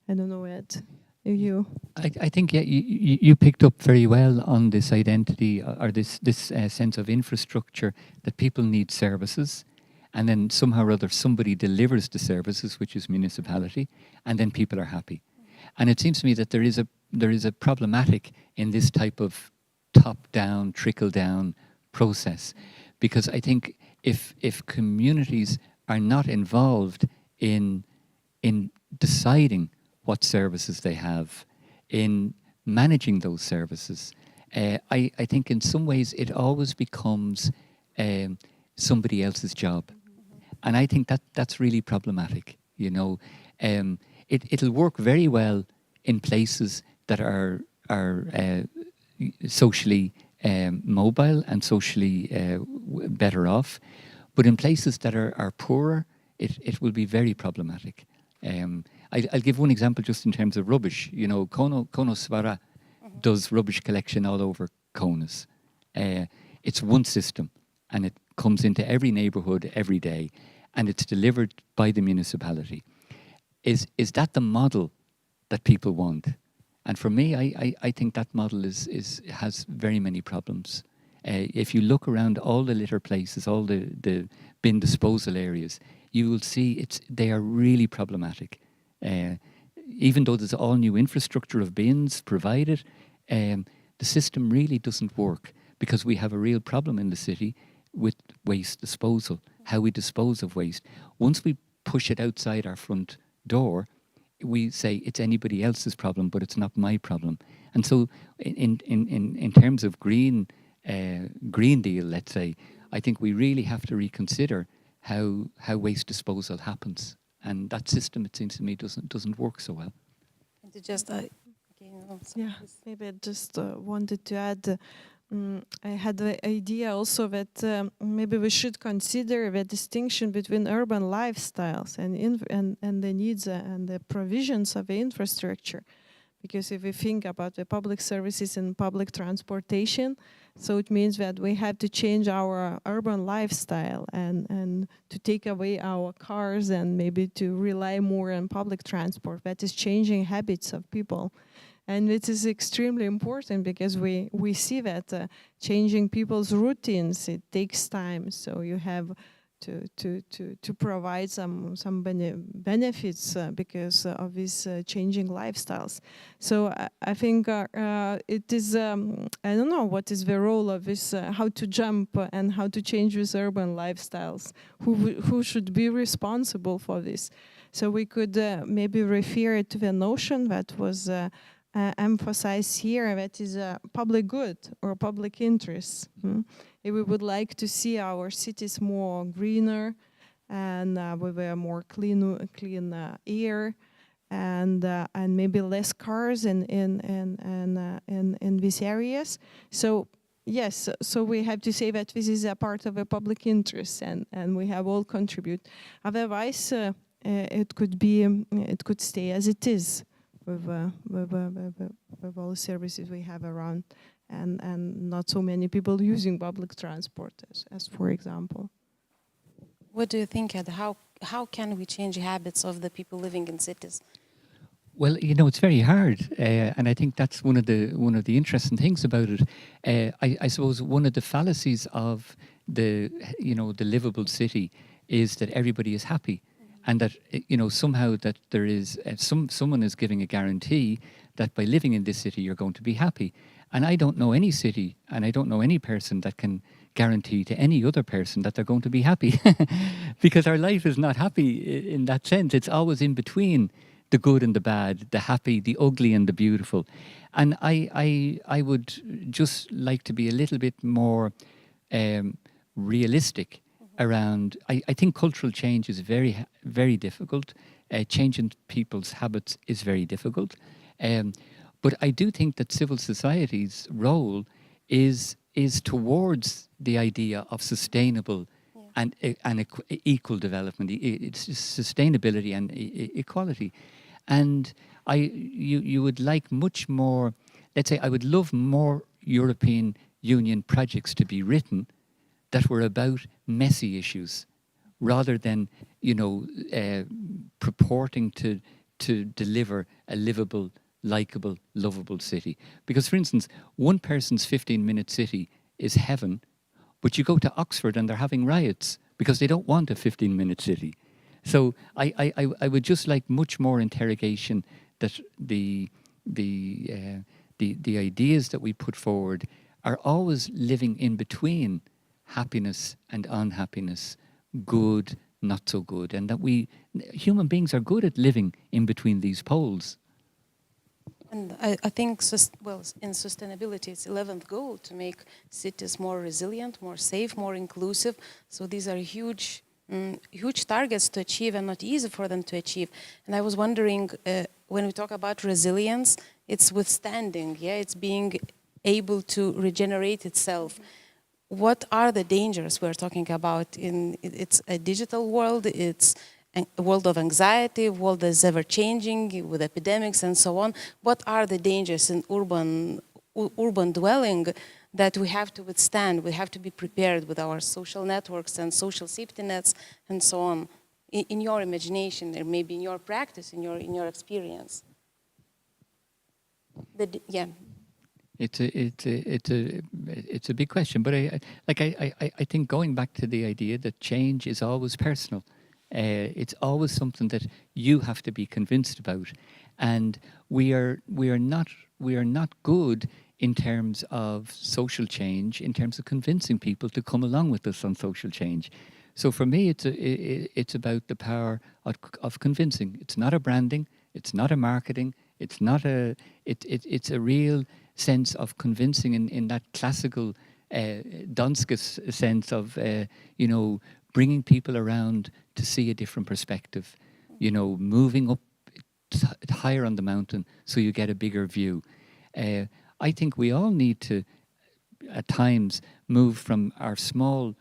B: I don't know, Ed, you?
C: I think you picked up very well on this identity or this sense of infrastructure, that people need services, and then somehow or other somebody delivers the services, which is municipality, and then people are happy. And it seems to me that there is a problematic in this type of top-down, trickle-down process, because I think if communities are not involved in deciding what services they have, in managing those services, I think in some ways it always becomes somebody else's job. And I think that's really problematic, you know. It'll work very well in places that are socially mobile and socially better off, but in places that are poorer, it will be very problematic. I'll give one example just in terms of rubbish. You know, Konosvara does rubbish collection all over Konas. It's one system, and it comes into every neighbourhood every day, and it's delivered by the municipality. Is that the model that people want? And for me, I think that model has very many problems. If you look around all the litter places, all the bin disposal areas, you will see they are really problematic. Even though there's all new infrastructure of bins provided, the system really doesn't work, because we have a real problem in the city with waste disposal, how we dispose of waste. Once we push it outside our front door, we say it's anybody else's problem, but it's not my problem. And so in terms of Green Deal, let's say, I think we really have to reconsider how waste disposal happens. And that system, it seems to me, doesn't work so well.
A: And to just,
B: Maybe I just wanted to add, I had the idea also that maybe we should consider the distinction between urban lifestyles and the needs and the provisions of the infrastructure. Because if we think about the public services and public transportation, so it means that we have to change our urban lifestyle and to take away our cars and maybe to rely more on public transport. That is changing habits of people. And it is extremely important because we see that changing people's routines, it takes time. So you have to provide some benefits because of these changing lifestyles. So I think it is, I don't know what is the role of this, how to jump and how to change these urban lifestyles, who should be responsible for this. So we could maybe refer to the notion that was emphasized here, that is a public good or public interest. If we would like to see our cities more greener and with a more clean air and maybe less cars in these areas. So yes, so we have to say that this is a part of a public interest and we have all contribute. Otherwise, it could stay as it is. With all the services we have around, and not so many people using public transport, as for example.
A: What do you think, Ed? How can we change habits of the people living in cities?
C: Well, you know, it's very hard, and I think that's one of the interesting things about it. I suppose one of the fallacies of the livable city is that everybody is happy. And that, you know, somehow that there is, someone is giving a guarantee that by living in this city, you're going to be happy. And I don't know any city, and I don't know any person that can guarantee to any other person that they're going to be happy. Because our life is not happy in that sense. It's always in between the good and the bad, the happy, the ugly and the beautiful. And I would just like to be a little bit more realistic around, I think cultural change is very, very difficult. Changing people's habits is very difficult. But I do think that civil society's role is towards the idea of sustainable and equal development. It's sustainability and equality. And you would like much more, let's say, I would love more European Union projects to be written that were about messy issues, rather than, you know, purporting to deliver a livable, likeable, lovable city. Because, for instance, one person's 15-minute city is heaven, but you go to Oxford and they're having riots because they don't want a 15-minute city. So I would just like much more interrogation that the ideas that we put forward are always living in between happiness and unhappiness, good, not so good, and that human beings are good at living in between these poles.
A: And I think, in sustainability, it's 11th goal to make cities more resilient, more safe, more inclusive. So these are huge targets to achieve and not easy for them to achieve. And I was wondering, when we talk about resilience, it's withstanding, it's being able to regenerate itself. What are the dangers we're talking about? It's a digital world, it's a world of anxiety, a world that's ever changing with epidemics and so on. What are the dangers in urban dwelling that we have to withstand? We have to be prepared with our social networks and social safety nets and so on. In your imagination, or maybe in your practice, in your experience.
C: It's a big question, but I think going back to the idea that change is always personal. It's always something that you have to be convinced about, and we are not good in terms of social change, in terms of convincing people to come along with us on social change. So for me, it's about the power of convincing. It's not a branding, it's not a marketing, it's a real sense of convincing in that classical Donskis sense of bringing people around to see a different perspective, moving up higher on the mountain so you get a bigger view. I think we all need to, at times, move from our small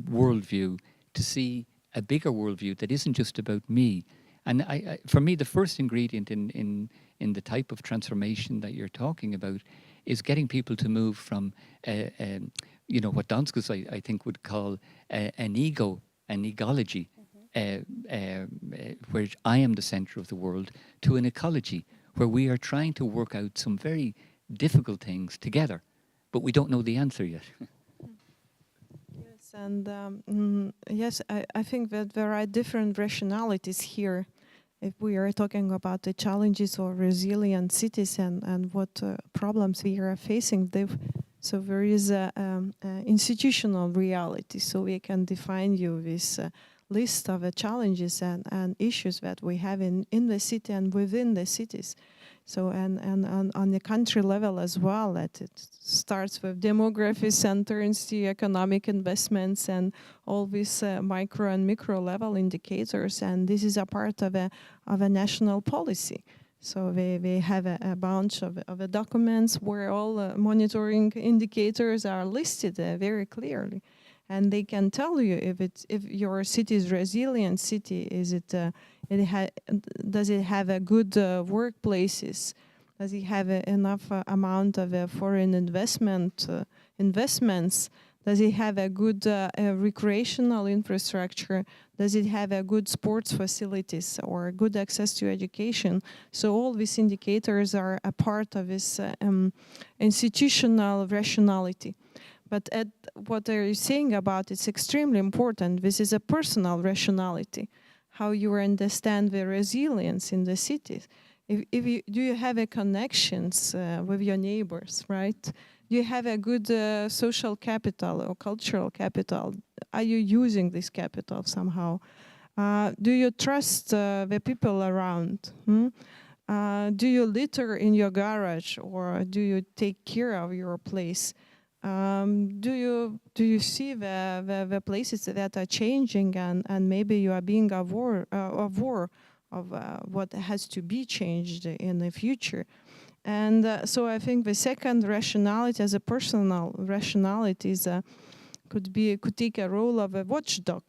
C: worldview to see a bigger worldview that isn't just about me. And for me, the first ingredient in the type of transformation that you're talking about is getting people to move from, what Donskis, I think, would call an ego, an egology, where I am the center of the world, to an ecology, where we are trying to work out some very difficult things together, but we don't know the answer yet.
B: Yes, and yes, I think that there are different rationalities here. If we are talking about the challenges of resilient cities and what problems we are facing, so there is an institutional reality. So we can define you this list of challenges and issues that we have in the city and within the cities. So and on the country level as well, that it starts with demography centers, the economic investments, and all these micro and micro level indicators. And this is a part of a national policy. So they have a bunch of documents where all monitoring indicators are listed very clearly, and they can tell you if your city is resilient city. Is it does it have a good workplaces? Does it have enough amount of foreign investments? Does it have a good recreational infrastructure? Does it have a good sports facilities or good access to education? So all these indicators are a part of this institutional rationality. But what they're saying about it's extremely important. This is a personal rationality, how you understand the resilience in the cities. Do you have a connections with your neighbors, right? Do you have a good social capital or cultural capital? Are you using this capital somehow? Do you trust the people around? Do you litter in your garage, or do you take care of your place? Do you see the places that are changing and maybe you are being aware of what has to be changed in the future? And so I think the second rationality, as a personal rationality, could take a role of a watchdog.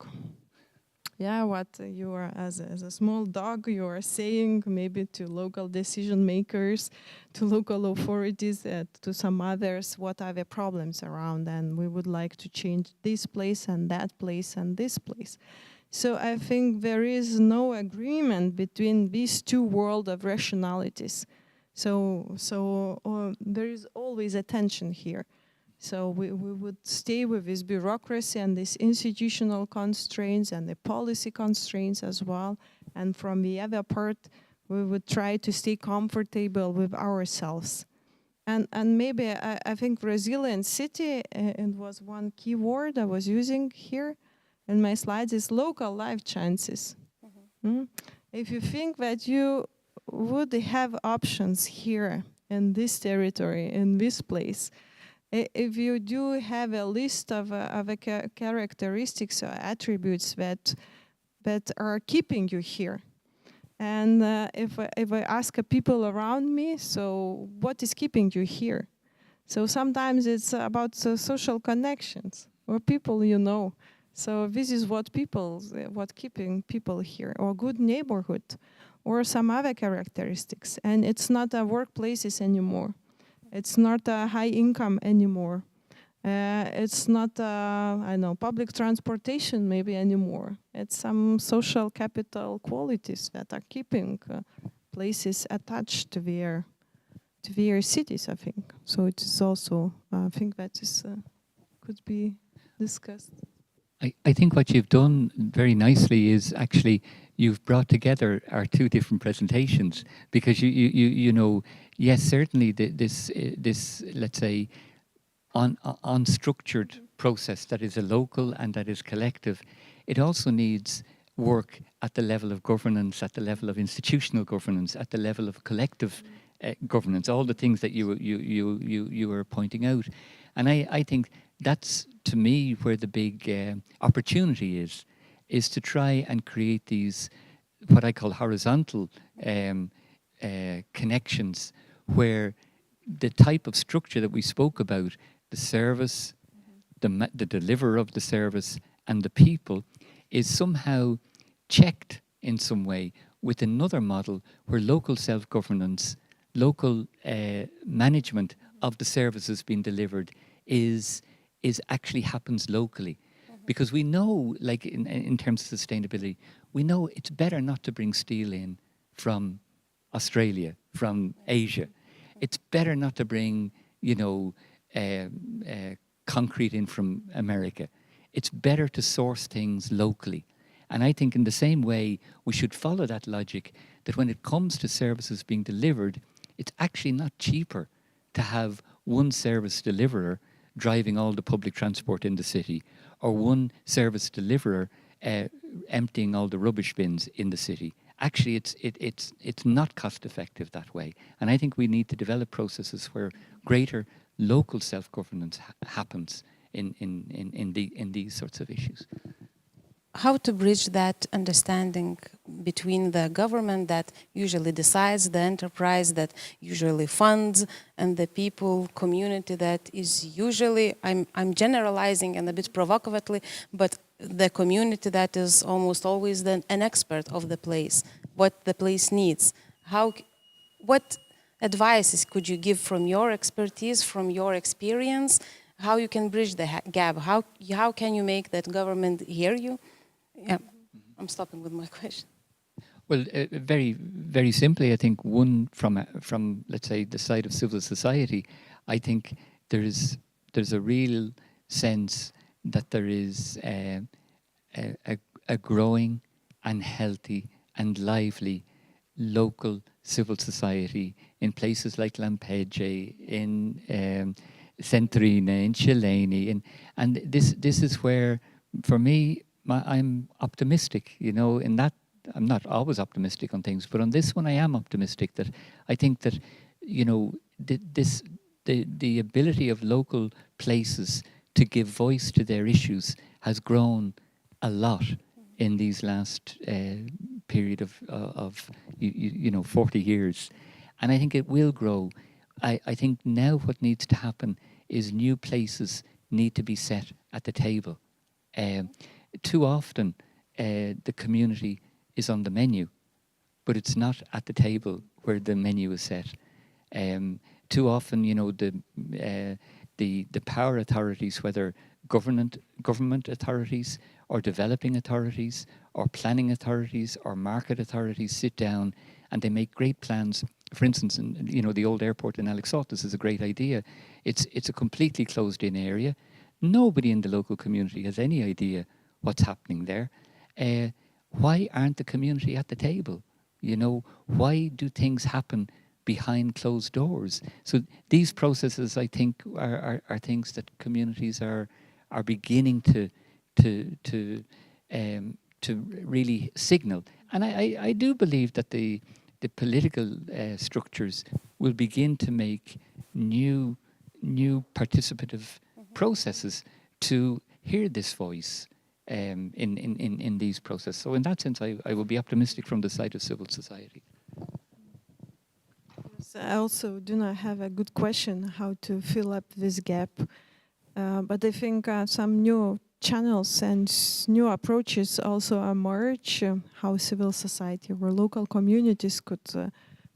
B: yeah, what you are as a small dog, you are saying maybe to local decision makers, to local authorities, to some others, what are the problems around, and we would like to change this place and that place and this place. So I think there is no agreement between these two worlds of rationalities. So there is always a tension here. So we would stay with this bureaucracy and these institutional constraints and the policy constraints as well. And from the other part, we would try to stay comfortable with ourselves. And maybe I think resilient city, and was one key word I was using here in my slides, is local life chances. If you think that you would have options here in this territory, in this place, if you do have a list of characteristics or attributes that are keeping you here, and if I ask people around me, so what is keeping you here? So sometimes it's about social connections or people you know. So this is what keeping people here, or good neighborhood, or some other characteristics. And it's not workplaces anymore. It's not high income anymore. It's not, public transportation maybe anymore. It's some social capital qualities that are keeping places attached to their cities, I think. So it is also, I think that is could be discussed.
C: I think what you've done very nicely is actually you've brought together our two different presentations, because you know, yes, certainly this let's say unstructured process that is a local and that is collective, it also needs work at the level of governance, at the level of institutional governance, at the level of collective governance, all the things that you were pointing out. And I think that's, to me, where the big opportunity is to try and create these, what I call horizontal connections, where the type of structure that we spoke about, the service, the deliverer of the service, and the people, is somehow checked in some way with another model where local self-governance, local management of the services being delivered is actually happens locally. Because we know, like in terms of sustainability, we know it's better not to bring steel in from Australia, from Asia. It's better not to bring, concrete in from America. It's better to source things locally. And I think in the same way, we should follow that logic, that when it comes to services being delivered, it's actually not cheaper to have one service deliverer driving all the public transport in the city, or one service deliverer emptying all the rubbish bins in the city. Actually, it's not cost effective that way. And I think we need to develop processes where greater local self-governance happens in these sorts of issues.
A: How to bridge that understanding between the government that usually decides, the enterprise that usually funds, and the people, community that is usually, I'm generalizing and a bit provocatively, but the community that is almost always an expert of the place, what the place needs. What advices could you give from your expertise, from your experience, how you can bridge the gap? How can you make that government hear you? Yeah, I'm stopping with my question.
C: Well, very, very simply, I think one from let's say the side of civil society, I think there's a real sense that there is a growing and healthy and lively local civil society in places like Lampeggi, in Centrina, in Cellini, and this is where, for me, I'm optimistic, in that. I'm not always optimistic on things, but on this one I am optimistic that I think that, the ability of local places to give voice to their issues has grown a lot in these last period of 40 years. And I think it will grow. I think now what needs to happen is new places need to be set at the table. Too often, the community is on the menu, but it's not at the table where the menu is set. Too often, you know, the power authorities, whether government authorities or developing authorities or planning authorities or market authorities, sit down and they make great plans. For instance, you know, the old airport in Assoc, this is a great idea. It's a completely closed-in area. Nobody in the local community has any idea what's happening there. Why aren't the community at the table? You know, why do things happen behind closed doors? So these processes, I think, are things that communities are beginning to really signal. And I do believe that the political structures will begin to make new participative processes to hear this voice in these processes. So in that sense, I will be optimistic from the side of civil society.
B: I also do not have a good question how to fill up this gap, but I think some new channels and new approaches also emerge, how civil society or local communities could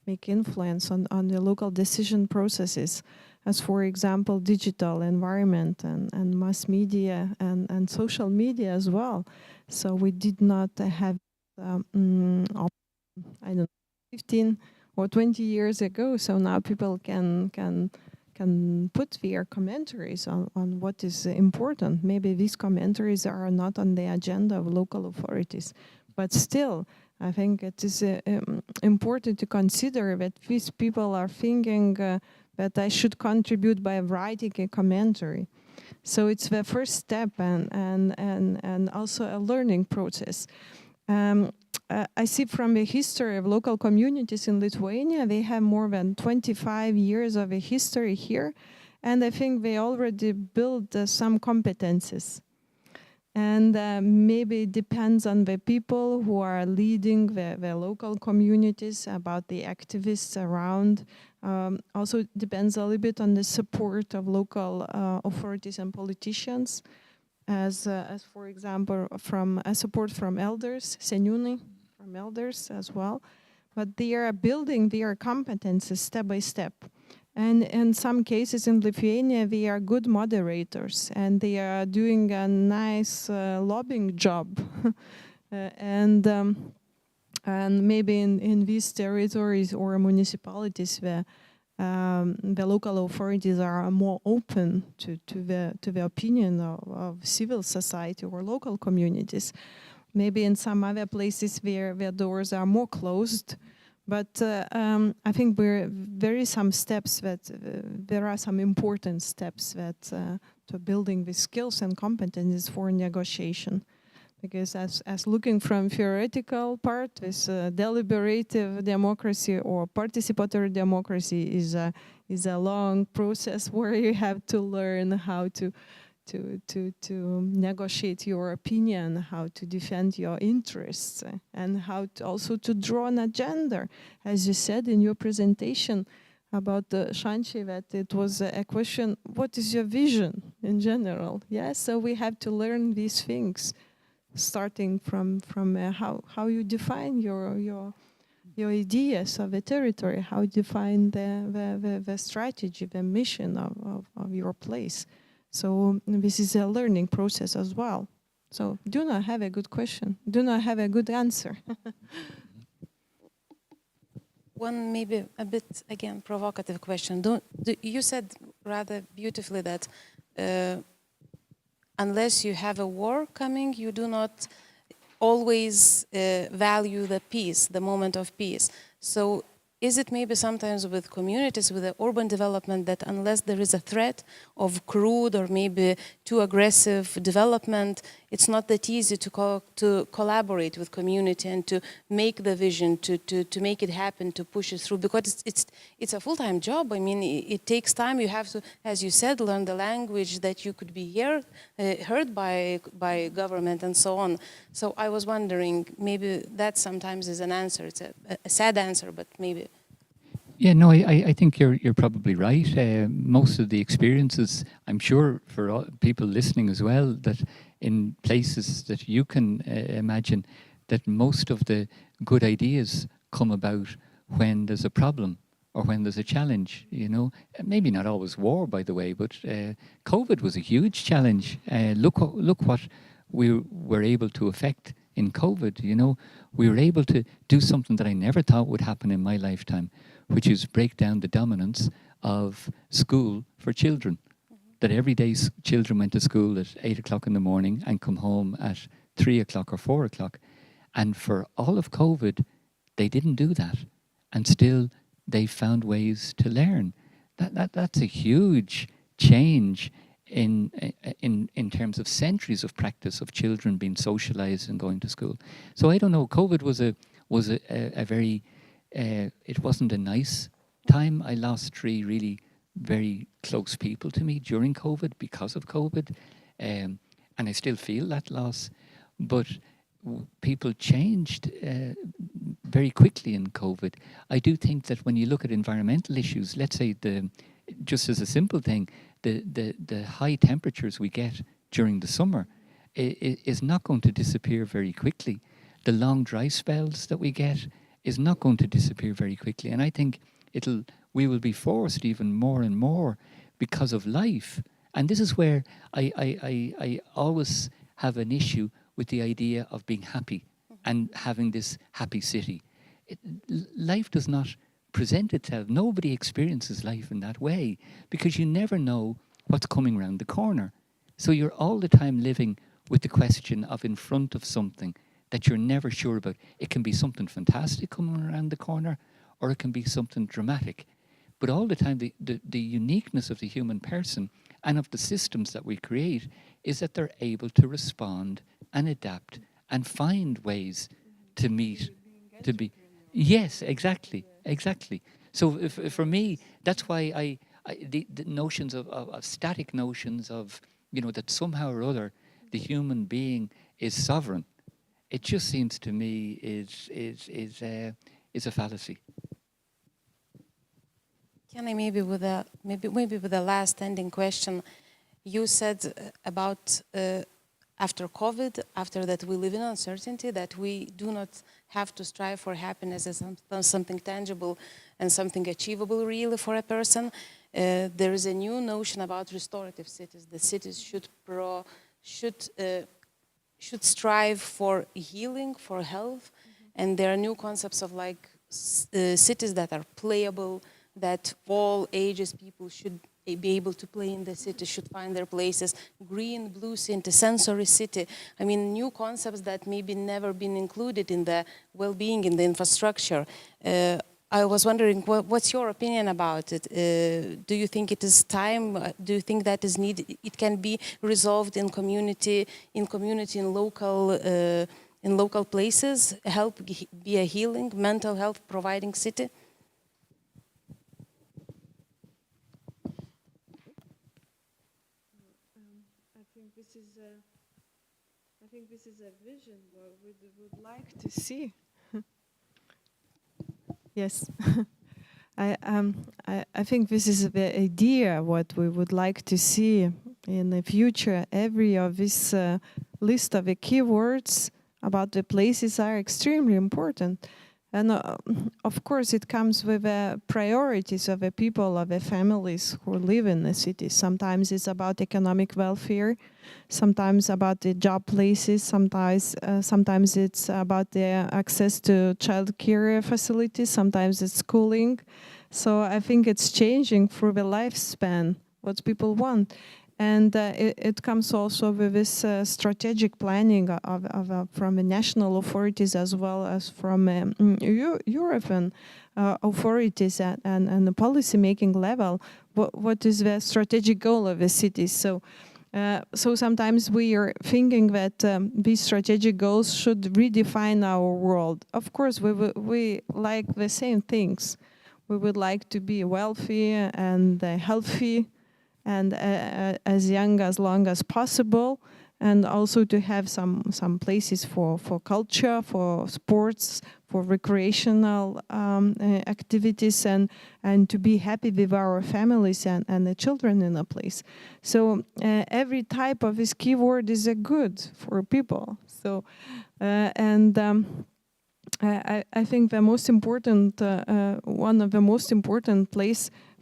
B: make influence on the local decision processes, as for example digital environment and mass media and social media as well. So we did not have I don't know, 15 or 20 years ago, so now people can put their commentaries on what is important. Maybe these commentaries are not on the agenda of local authorities, but still I think it is important to consider that these people are thinking that I should contribute by writing a commentary. So it's the first step and also a learning process. I see from the history of local communities in Lithuania, they have more than 25 years of a history here, and I think they already built some competences. And maybe it depends on the people who are leading the local communities, about the activists around. Also depends a little bit on the support of local authorities and politicians, as for example, from a support from elders, seniūnai, from elders as well. But they are building their competences step by step. And in some cases in Lithuania, they are good moderators and they are doing a nice lobbying job. And maybe in these territories or municipalities, the local authorities are more open to the opinion of civil society or local communities. Maybe in some other places where doors are more closed. But I think there is some steps that there are some important steps that to building the skills and competencies for negotiation. Because as looking from theoretical part, this deliberative democracy or participatory democracy is a long process where you have to learn how to negotiate your opinion, how to defend your interests, and how to also to draw an agenda. As you said in your presentation about the Shanchi, that it was a question, what is your vision in general? Yes, so we have to learn these things, starting from how you define your ideas of the territory, how you define the strategy, the mission of your place. So this is a learning process as well. So do not have a good question, do not have a good answer.
A: One maybe a bit, again, provocative question. You said rather beautifully that unless you have a war coming, you do not always value the peace, the moment of peace. So is it maybe sometimes with communities, with the urban development, that unless there is a threat of crude or maybe too aggressive development, it's not that easy to collaborate with community and to make the vision, to make it happen, to push it through, because it's a full-time job. I mean, it takes time. You have to, as you said, learn the language that you could be heard by government and so on. So I was wondering, maybe that sometimes is an answer. It's a sad answer, but maybe.
C: Yeah, no, I think you're probably right. Most of the experiences, I'm sure for all people listening as well, that in places that you can imagine, that most of the good ideas come about when there's a problem or when there's a challenge, you know. Maybe not always war, by the way, but COVID was a huge challenge. Look what we were able to affect in COVID, you know. We were able to do something that I never thought would happen in my lifetime, which is break down the dominance of school for children. That every day children went to school at 8 o'clock in the morning and come home at 3 o'clock or 4 o'clock. And for all of COVID, they didn't do that. And still, they found ways to learn. That's a huge change in terms of centuries of practice of children being socialized and going to school. So I don't know, COVID was a very, it wasn't a nice time. I lost 3 really very close people to me during COVID because of COVID, and I still feel that loss. But people changed very quickly in COVID. I do think that when you look at environmental issues, let's say just as a simple thing, the high temperatures we get during the summer is not going to disappear very quickly. The long dry spells that we get is not going to disappear very quickly, and I think we will be forced even more and more because of life. And this is where I always have an issue with the idea of being happy and having this happy city. Life does not present itself. Nobody experiences life in that way because you never know what's coming around the corner. So you're all the time living with the question of in front of something that you're never sure about. It can be something fantastic coming around the corner, or it can be something dramatic. But all the time, the uniqueness of the human person and of the systems that we create is that they're able to respond and adapt and find ways to meet, to be. Yes, exactly. So for me, that's why the notions of static notions of, you know, that somehow or other the human being is sovereign, it just seems to me is a fallacy.
A: Can I maybe with the last ending question, you said about after COVID, after that we live in uncertainty, that we do not have to strive for happiness as something tangible and something achievable really for a person. There is a new notion about restorative cities. The cities should strive for healing, for health, and there are new concepts of like cities that are playable, that all ages people should be able to play in the city, should find their places, green, blue city, sensory city. I mean, new concepts that maybe never been included in the well-being, in the infrastructure. I was wondering, what's your opinion about it? Do you think it is time? Do you think that is needed? It can be resolved in community, in local places, help be a healing, mental health providing city?
B: I think this is a vision what we would like to see. Yes, I think this is the idea what we would like to see in the future. Every of this list of the keywords about the places are extremely important. And of course, it comes with priorities of the people, of the families who live in the city. Sometimes it's about economic welfare, sometimes about the job places, sometimes it's about the access to child care facilities, sometimes it's schooling. So I think it's changing through the lifespan, what people want. And it comes also with this strategic planning from the national authorities as well as from European authorities and the policy-making level. What is the strategic goal of the cities? So sometimes we are thinking that these strategic goals should redefine our world. Of course, we like the same things. We would like to be wealthy and healthy, and as long as possible, and also to have some places for culture, for sports, for recreational activities, and to be happy with our families and the children in a place. So every type of this keyword is a good for people. So I think the most important, one of the most important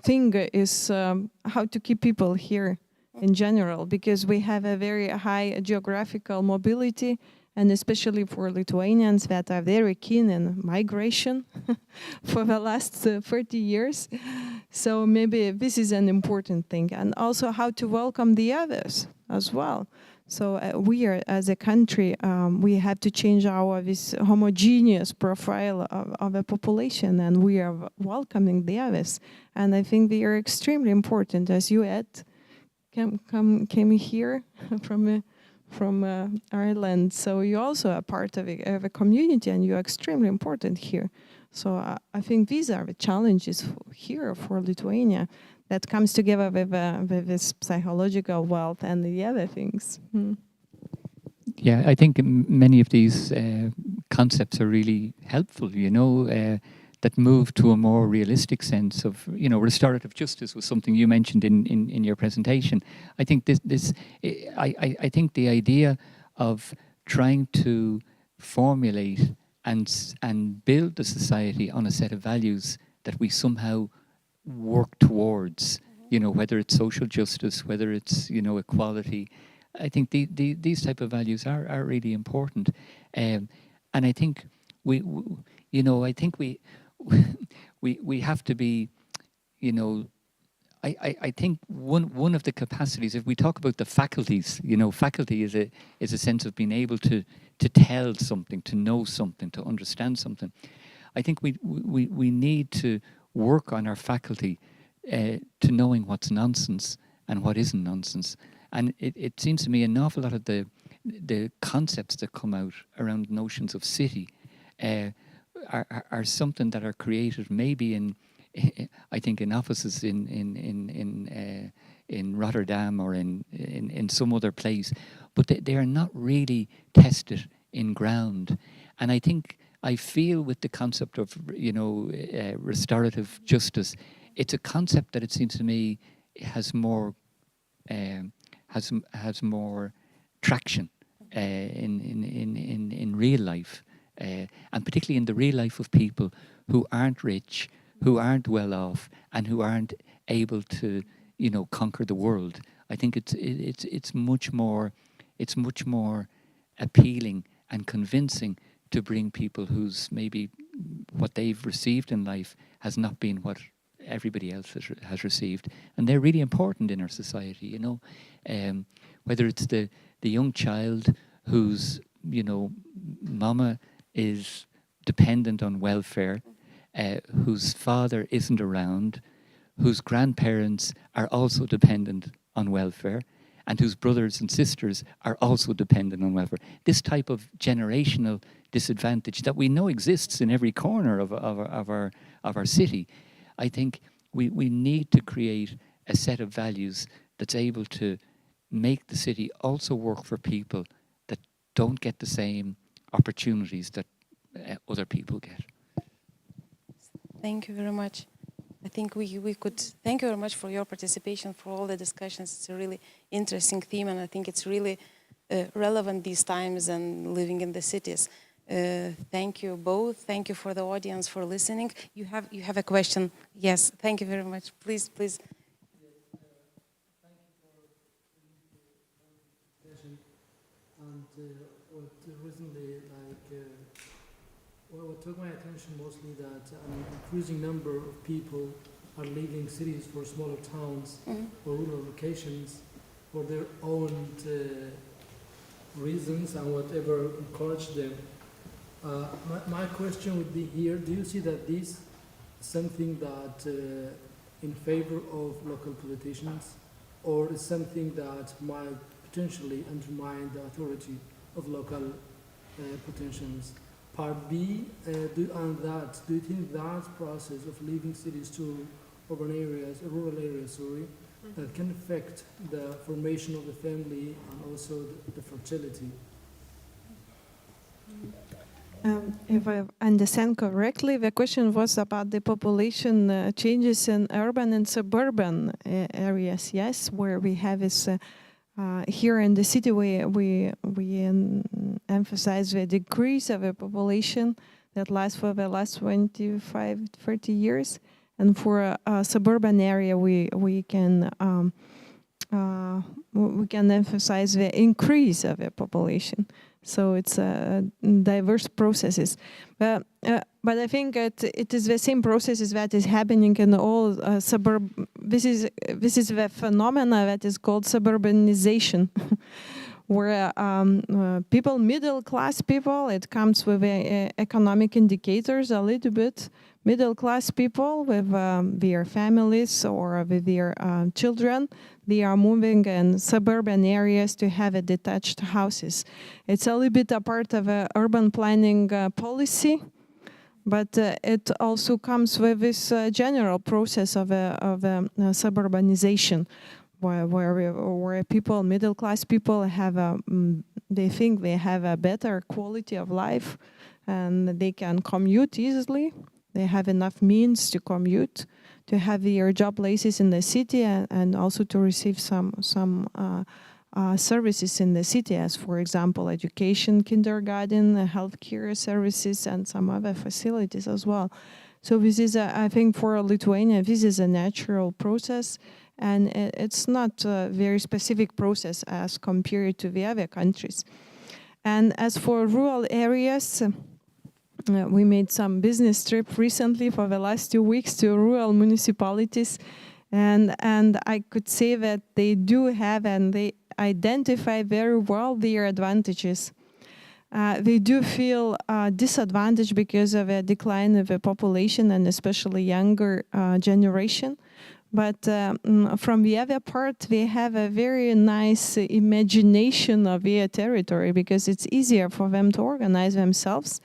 B: thing is how to keep people here in general, because we have a very high geographical mobility, and especially for Lithuanians that are very keen in migration for the last 30 years. So maybe this is an important thing, and also how to welcome the others as well. So we are, as a country, we have to change this homogeneous profile of a population, and we are welcoming the others. And I think they are extremely important. As you, Ed, came here from Ireland, so you also are part of a community, and you're extremely important here. So I think these are the challenges here for Lithuania that comes together with this psychological wealth and the other things.
C: Yeah, I think many of these concepts are really helpful, that move to a more realistic sense of, restorative justice was something you mentioned in your presentation. I think I think the idea of trying to formulate and build the society on a set of values that we somehow work towards, whether it's social justice, whether it's, equality. I think these type of values are really important. And I think we have to be, I think one of the capacities, if we talk about the faculties, faculty is a sense of being able to tell something, to know something, to understand something. I think we need to work on our faculty to knowing what's nonsense and what isn't nonsense. And it seems to me an awful lot of the concepts that come out around notions of city are something that are created maybe I think in offices in Rotterdam or in some other place, but they are not really tested in ground. And I feel with the concept of restorative justice, it's a concept that it seems to me has more traction in real life, and particularly in the real life of people who aren't rich, who aren't well off, and who aren't able to conquer the world. I think it's much more appealing and convincing to bring people whose maybe what they've received in life has not been what everybody else has received, and they're really important in our society. Whether it's the young child whose mama is dependent on welfare, whose father isn't around, whose grandparents are also dependent on welfare, and whose brothers and sisters are also dependent on welfare. This type of generational disadvantage that we know exists in every corner of our city. I think we need to create a set of values that's able to make the city also work for people that don't get the same opportunities that other people get.
A: Thank you very much. I think we could thank you very much for your participation, for all the discussions. It's a really interesting theme, and I think it's really relevant these times and living in the cities. Thank you both. Thank you for the audience for listening. You have a question? Yes. Thank you very much. Please.
E: Yes, thank you for the session. And what recently, what took my attention mostly that an increasing number of people are leaving cities for smaller towns or rural locations for their own reasons and whatever encouraged them. My question would be here, do you see that this is something that in favor of local politicians, or is something that might potentially undermine the authority of local politicians? Part B, do you think that process of leaving cities to urban areas, rural areas, that can affect the formation of the family and also the fertility.
B: If I understand correctly, the question was about the population changes in urban and suburban areas, yes, where we have this, here in the city we emphasize the decrease of a population that lasts for the last 25, 30 years. And for a suburban area, we can emphasize the increase of a population. So it's diverse processes, but I think it is the same processes that is happening in all suburb. This is the phenomena that is called suburbanization, where people, middle class people, it comes with economic indicators a little bit. Middle class people with their families or with their children, they are moving in suburban areas to have detached houses. It's a little bit a part of urban planning policy, but it also comes with this general process of suburbanization, where people, middle class people, have they think they have a better quality of life, and they can commute easily. They have enough means to commute, to have their job places in the city, and also to receive some services in the city, as for example, education, kindergarten, healthcare services, and some other facilities as well. So this is, I think, for Lithuania, this is a natural process, and it's not a very specific process as compared to the other countries. And as for rural areas, we made some business trip recently for the last 2 weeks to rural municipalities, and I could say that they do have, and they identify very well their advantages. They do feel disadvantaged because of a decline of the population, and especially younger generation. But from the other part, they have a very nice imagination of their territory, because it's easier for them to organize themselves,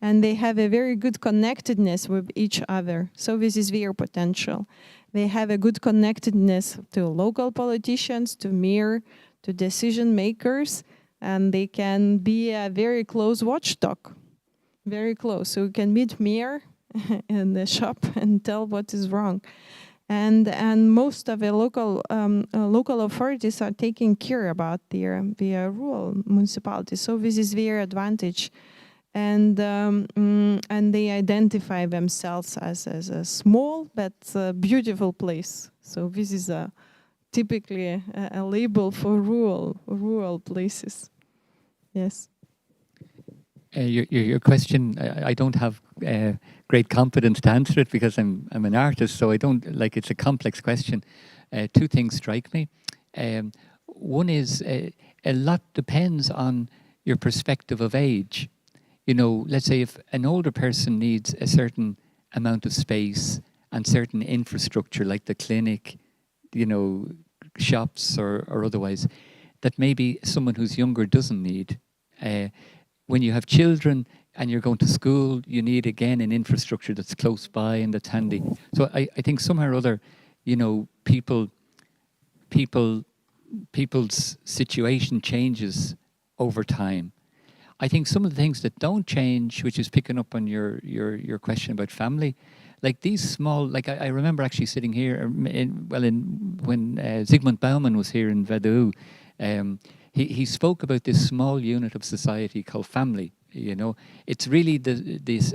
B: and they have a very good connectedness with each other. So this is their potential. They have a good connectedness to local politicians, to mayor, to decision makers, and they can be a very close watchdog, very close. So you can meet mayor in the shop and tell what is wrong. And most of the local authorities are taking care about their rural municipalities. So this is their advantage. And they identify themselves as a small but beautiful place. So this is typically a label for rural places. Yes.
C: Your question, I don't have great confidence to answer it, because I'm an artist, so I don't, like, it's a complex question. Two things strike me. One is a lot depends on your perspective of age. You know, let's say if an older person needs a certain amount of space and certain infrastructure, like the clinic, you know, shops or otherwise, that maybe someone who's younger doesn't need. When you have children and you're going to school, you need, again, an infrastructure that's close by and that's handy. So I think somehow or other, you know, people's situation changes over time. I think some of the things that don't change, which is picking up on your question about family, like these small, like I remember actually sitting here when Zygmunt Bauman was here in VMU, he spoke about this small unit of society called family. You know, it's really this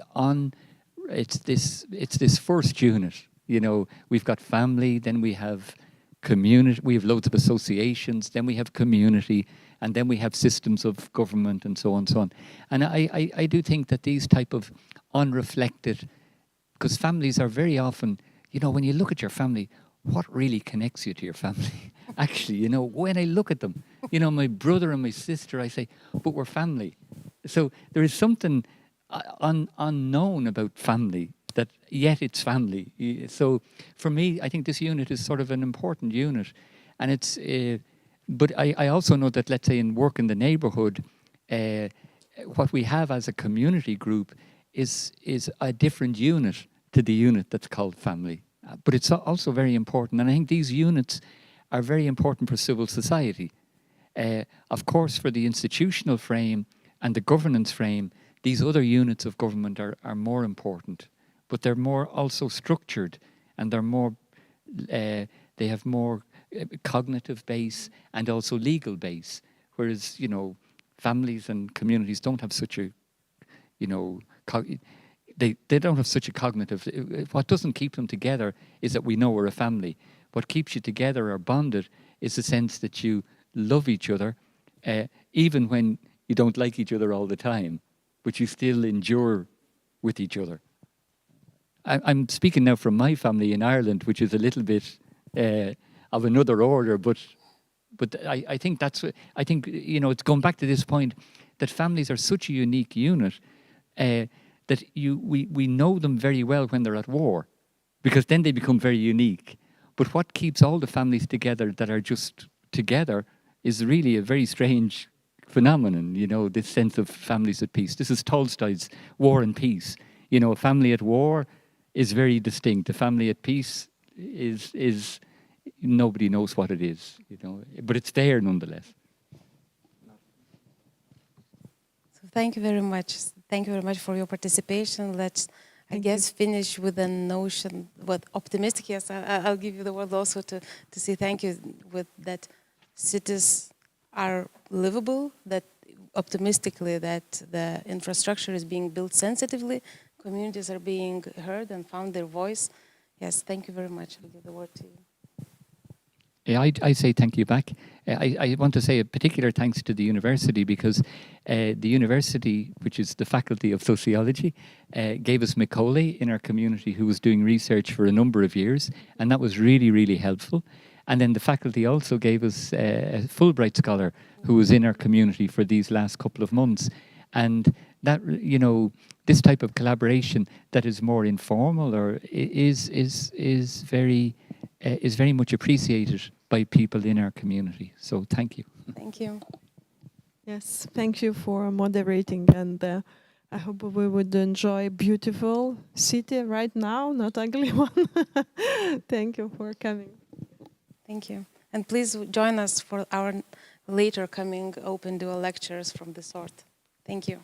C: first unit. You know, we've got family, then we have community, we have loads of associations, then we have community, and then we have systems of government, and so on and so on. And I do think that these type of unreflected, because families are very often, you know, when you look at your family, what really connects you to your family? Actually, you know, when I look at them, you know, my brother and my sister, I say, but we're family. So there is something unknown about family, that yet it's family. So for me, I think this unit is sort of an important unit. And it's, but I also know that, let's say, in work in the neighborhood, what we have as a community group is a different unit to the unit that's called family. But it's also very important. And I think these units are very important for civil society. Of course, for the institutional frame and the governance frame, these other units of government are more important, but they're more also structured, and they're more, they have more cognitive base and also legal base, whereas, you know, families and communities don't have such a, you know, they don't have such a cognitive. What doesn't keep them together is that we know we're a family. What keeps you together or bonded is the sense that you love each other, even when you don't like each other all the time, but you still endure with each other. I'm speaking now from my family in Ireland, which is a little bit of another order, but I think that's, I think, you know, it's going back to this point that families are such a unique unit that we know them very well when they're at war, because then they become very unique. But what keeps all the families together that are just together is really a very strange phenomenon, you know, this sense of families at peace. This is Tolstoy's War and Peace. You know, a family at war is very distinct. A family at peace is nobody knows what it is, you know, but it's there nonetheless.
A: So thank you very much. Thank you very much for your participation. Let's, I guess, finish with a notion, what optimistic, yes, I'll give you the word also to say thank you with that cities are livable, that optimistically that the infrastructure is being built sensitively, communities are being heard and found their voice. Yes, thank you very much. I'll give the word to you.
C: Yeah, I say thank you back. I want to say a particular thanks to the university, because the university, which is the Faculty of Sociology, gave us Macaulay in our community, who was doing research for a number of years, and that was really, really helpful. And then the faculty also gave us a Fulbright scholar who was in our community for these last couple of months. And that, you know, this type of collaboration that is more informal or is very much appreciated by people in our community. So thank you.
A: Thank you.
B: Yes, thank you for moderating, and I hope we would enjoy beautiful city right now, not ugly one. Thank you for coming.
A: Thank you. And please join us for our later coming open dual lectures from the sort. Thank you.